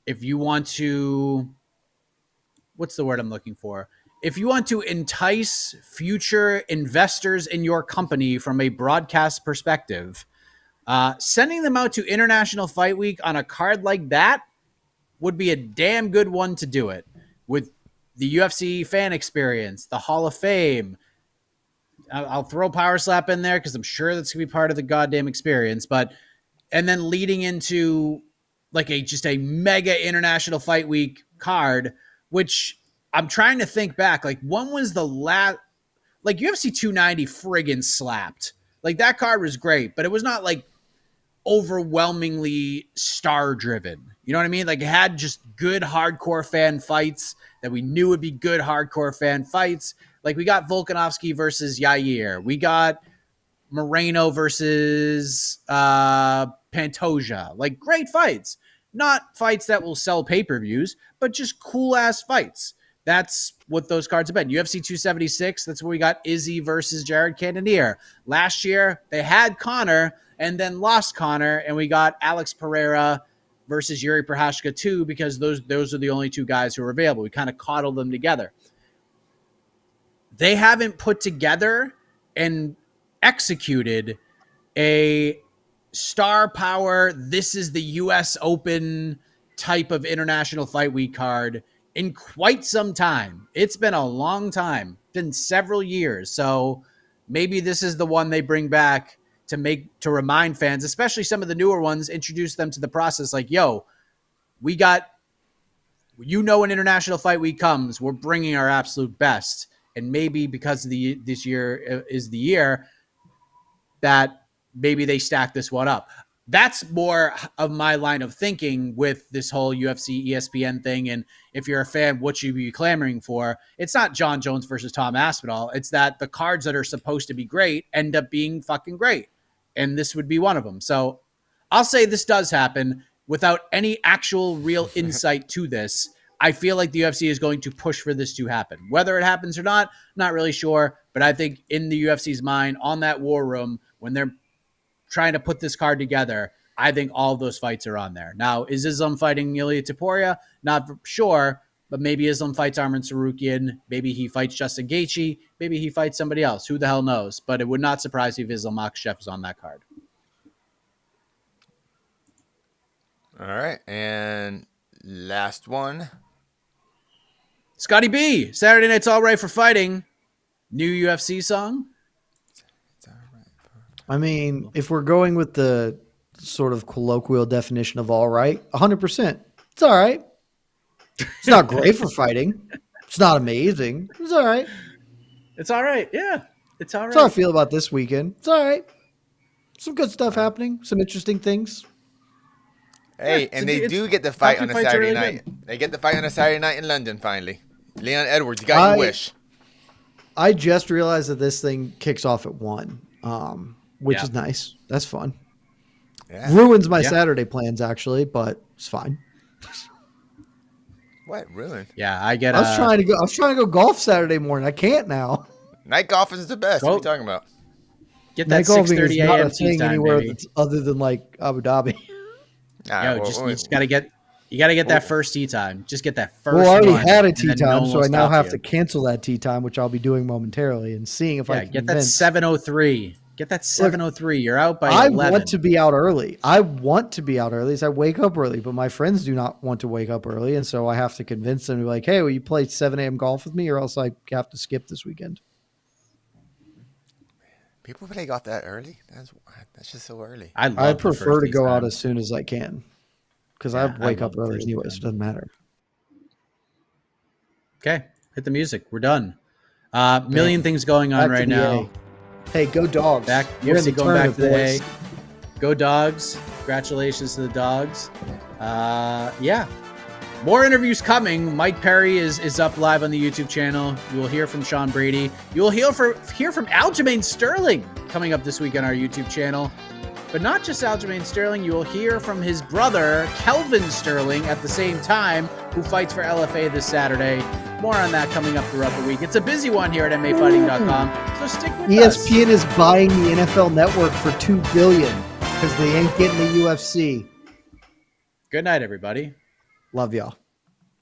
S2: if you want to, what's the word I'm looking for? If you want to entice future investors in your company from a broadcast perspective, sending them out to International Fight Week on a card like that would be a damn good one to do it with the UFC fan experience, the Hall of Fame. I'll throw Power Slap in there because I'm sure that's going to be part of the goddamn experience. And then leading into like just a mega International Fight Week card, which I'm trying to think back. Like, when was the last? Like, UFC 290 friggin' slapped. Like, that card was great, but it was not like overwhelmingly star driven. You know what I mean? Like, it had just good hardcore fan fights that we knew would be good hardcore fan fights. Like, we got Volkanovski versus Yair. We got Moreno versus Pantoja. Like, great fights. Not fights that will sell pay-per-views, but just cool-ass fights. That's what those cards have been. UFC 276, that's where we got Izzy versus Jared Cannonier. Last year, they had Conor and then lost Conor, and we got Alex Pereira versus Yuri Prochazka too, because those are the only two guys who are available. We kind of coddled them together. They haven't put together and executed a star power, this is the U.S. Open type of International Fight Week card in quite some time. It's been a long time. It's been several years. So maybe this is the one they bring back to remind fans, especially some of the newer ones, introduce them to the process. Like, yo, we got, when International Fight Week comes, we're bringing our absolute best. And maybe because this year is the year that maybe they stack this one up. That's more of my line of thinking with this whole UFC ESPN thing. And if you're a fan, what should you be clamoring for? It's not John Jones versus Tom Aspinall. It's that the cards that are supposed to be great end up being fucking great. And this would be one of them. So I'll say this does happen without any actual real insight to this. I feel like the UFC is going to push for this to happen. Whether it happens or not, not really sure. But I think in the UFC's mind, on that war room, when they're trying to put this card together, I think all of those fights are on there. Now, is Islam fighting Ilya Topuria? Not for sure, but maybe Islam fights Arman Tsarukyan. Maybe he fights Justin Gaethje. Maybe he fights somebody else. Who the hell knows? But it would not surprise me if Islam Makhachev was on that card.
S4: All right, and last one.
S2: Scotty B, Saturday Night's All Right for Fighting. New UFC song?
S3: I mean, if we're going with the sort of colloquial definition of all right, 100%. It's all right. It's not great for fighting. It's not amazing. It's all right.
S2: It's all right. Yeah, it's all right.
S3: That's how I feel about this weekend. It's all right. Some good stuff happening. Some interesting things.
S4: Hey, and they do get the fight on a Saturday night. They get the fight on a Saturday night in London, finally. Leon Edwards, you got your wish.
S3: I just realized that this thing kicks off at 1, which is nice. That's fun. Yeah. Ruins my Saturday plans, actually, but it's fine.
S4: What ruin?
S2: Yeah,
S3: I was trying to go golf Saturday morning. I can't now.
S4: Night golf is the best. What are you talking about?
S2: Get that 6:30 a.m. tee time,
S3: anywhere that's other than like Abu Dhabi.
S2: You just gotta get that first tee time. Just get that first.
S3: Well, I already had a tee time, so I now have to cancel that tee time, which I'll be doing momentarily and seeing if I can
S2: get that 7:03. Get that 7:03. You're out by 11.
S3: I want to be out early. So I wake up early, but my friends do not want to wake up early, and so I have to convince them to be like, "Hey, will you play 7 a.m. golf with me, or else I have to skip this weekend."
S4: People play golf that early? That's just so early.
S3: I prefer to go out as soon as I can because I wake up early anyway, so it doesn't matter.
S2: Okay, hit the music. We're done. Million things going on right now.
S3: Hey, go Dogs.
S2: UFC going back to the A. Go Dogs. Congratulations to the dogs. Yeah. More interviews coming. Mike Perry is up live on the YouTube channel. You will hear from Sean Brady. You will hear from Aljamain Sterling coming up this week on our YouTube channel. But not just Aljamain Sterling. You will hear from his brother, Kelvin Sterling, at the same time, who fights for LFA this Saturday. More on that coming up throughout the week. It's a busy one here at MMAfighting.com, so stick with us.
S3: ESPN is buying the NFL Network for $2 billion because they ain't getting the UFC.
S2: Good night, everybody.
S3: Love y'all.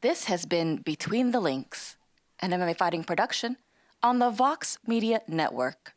S1: This has been Between the Links, an MMA fighting production on the Vox Media Network.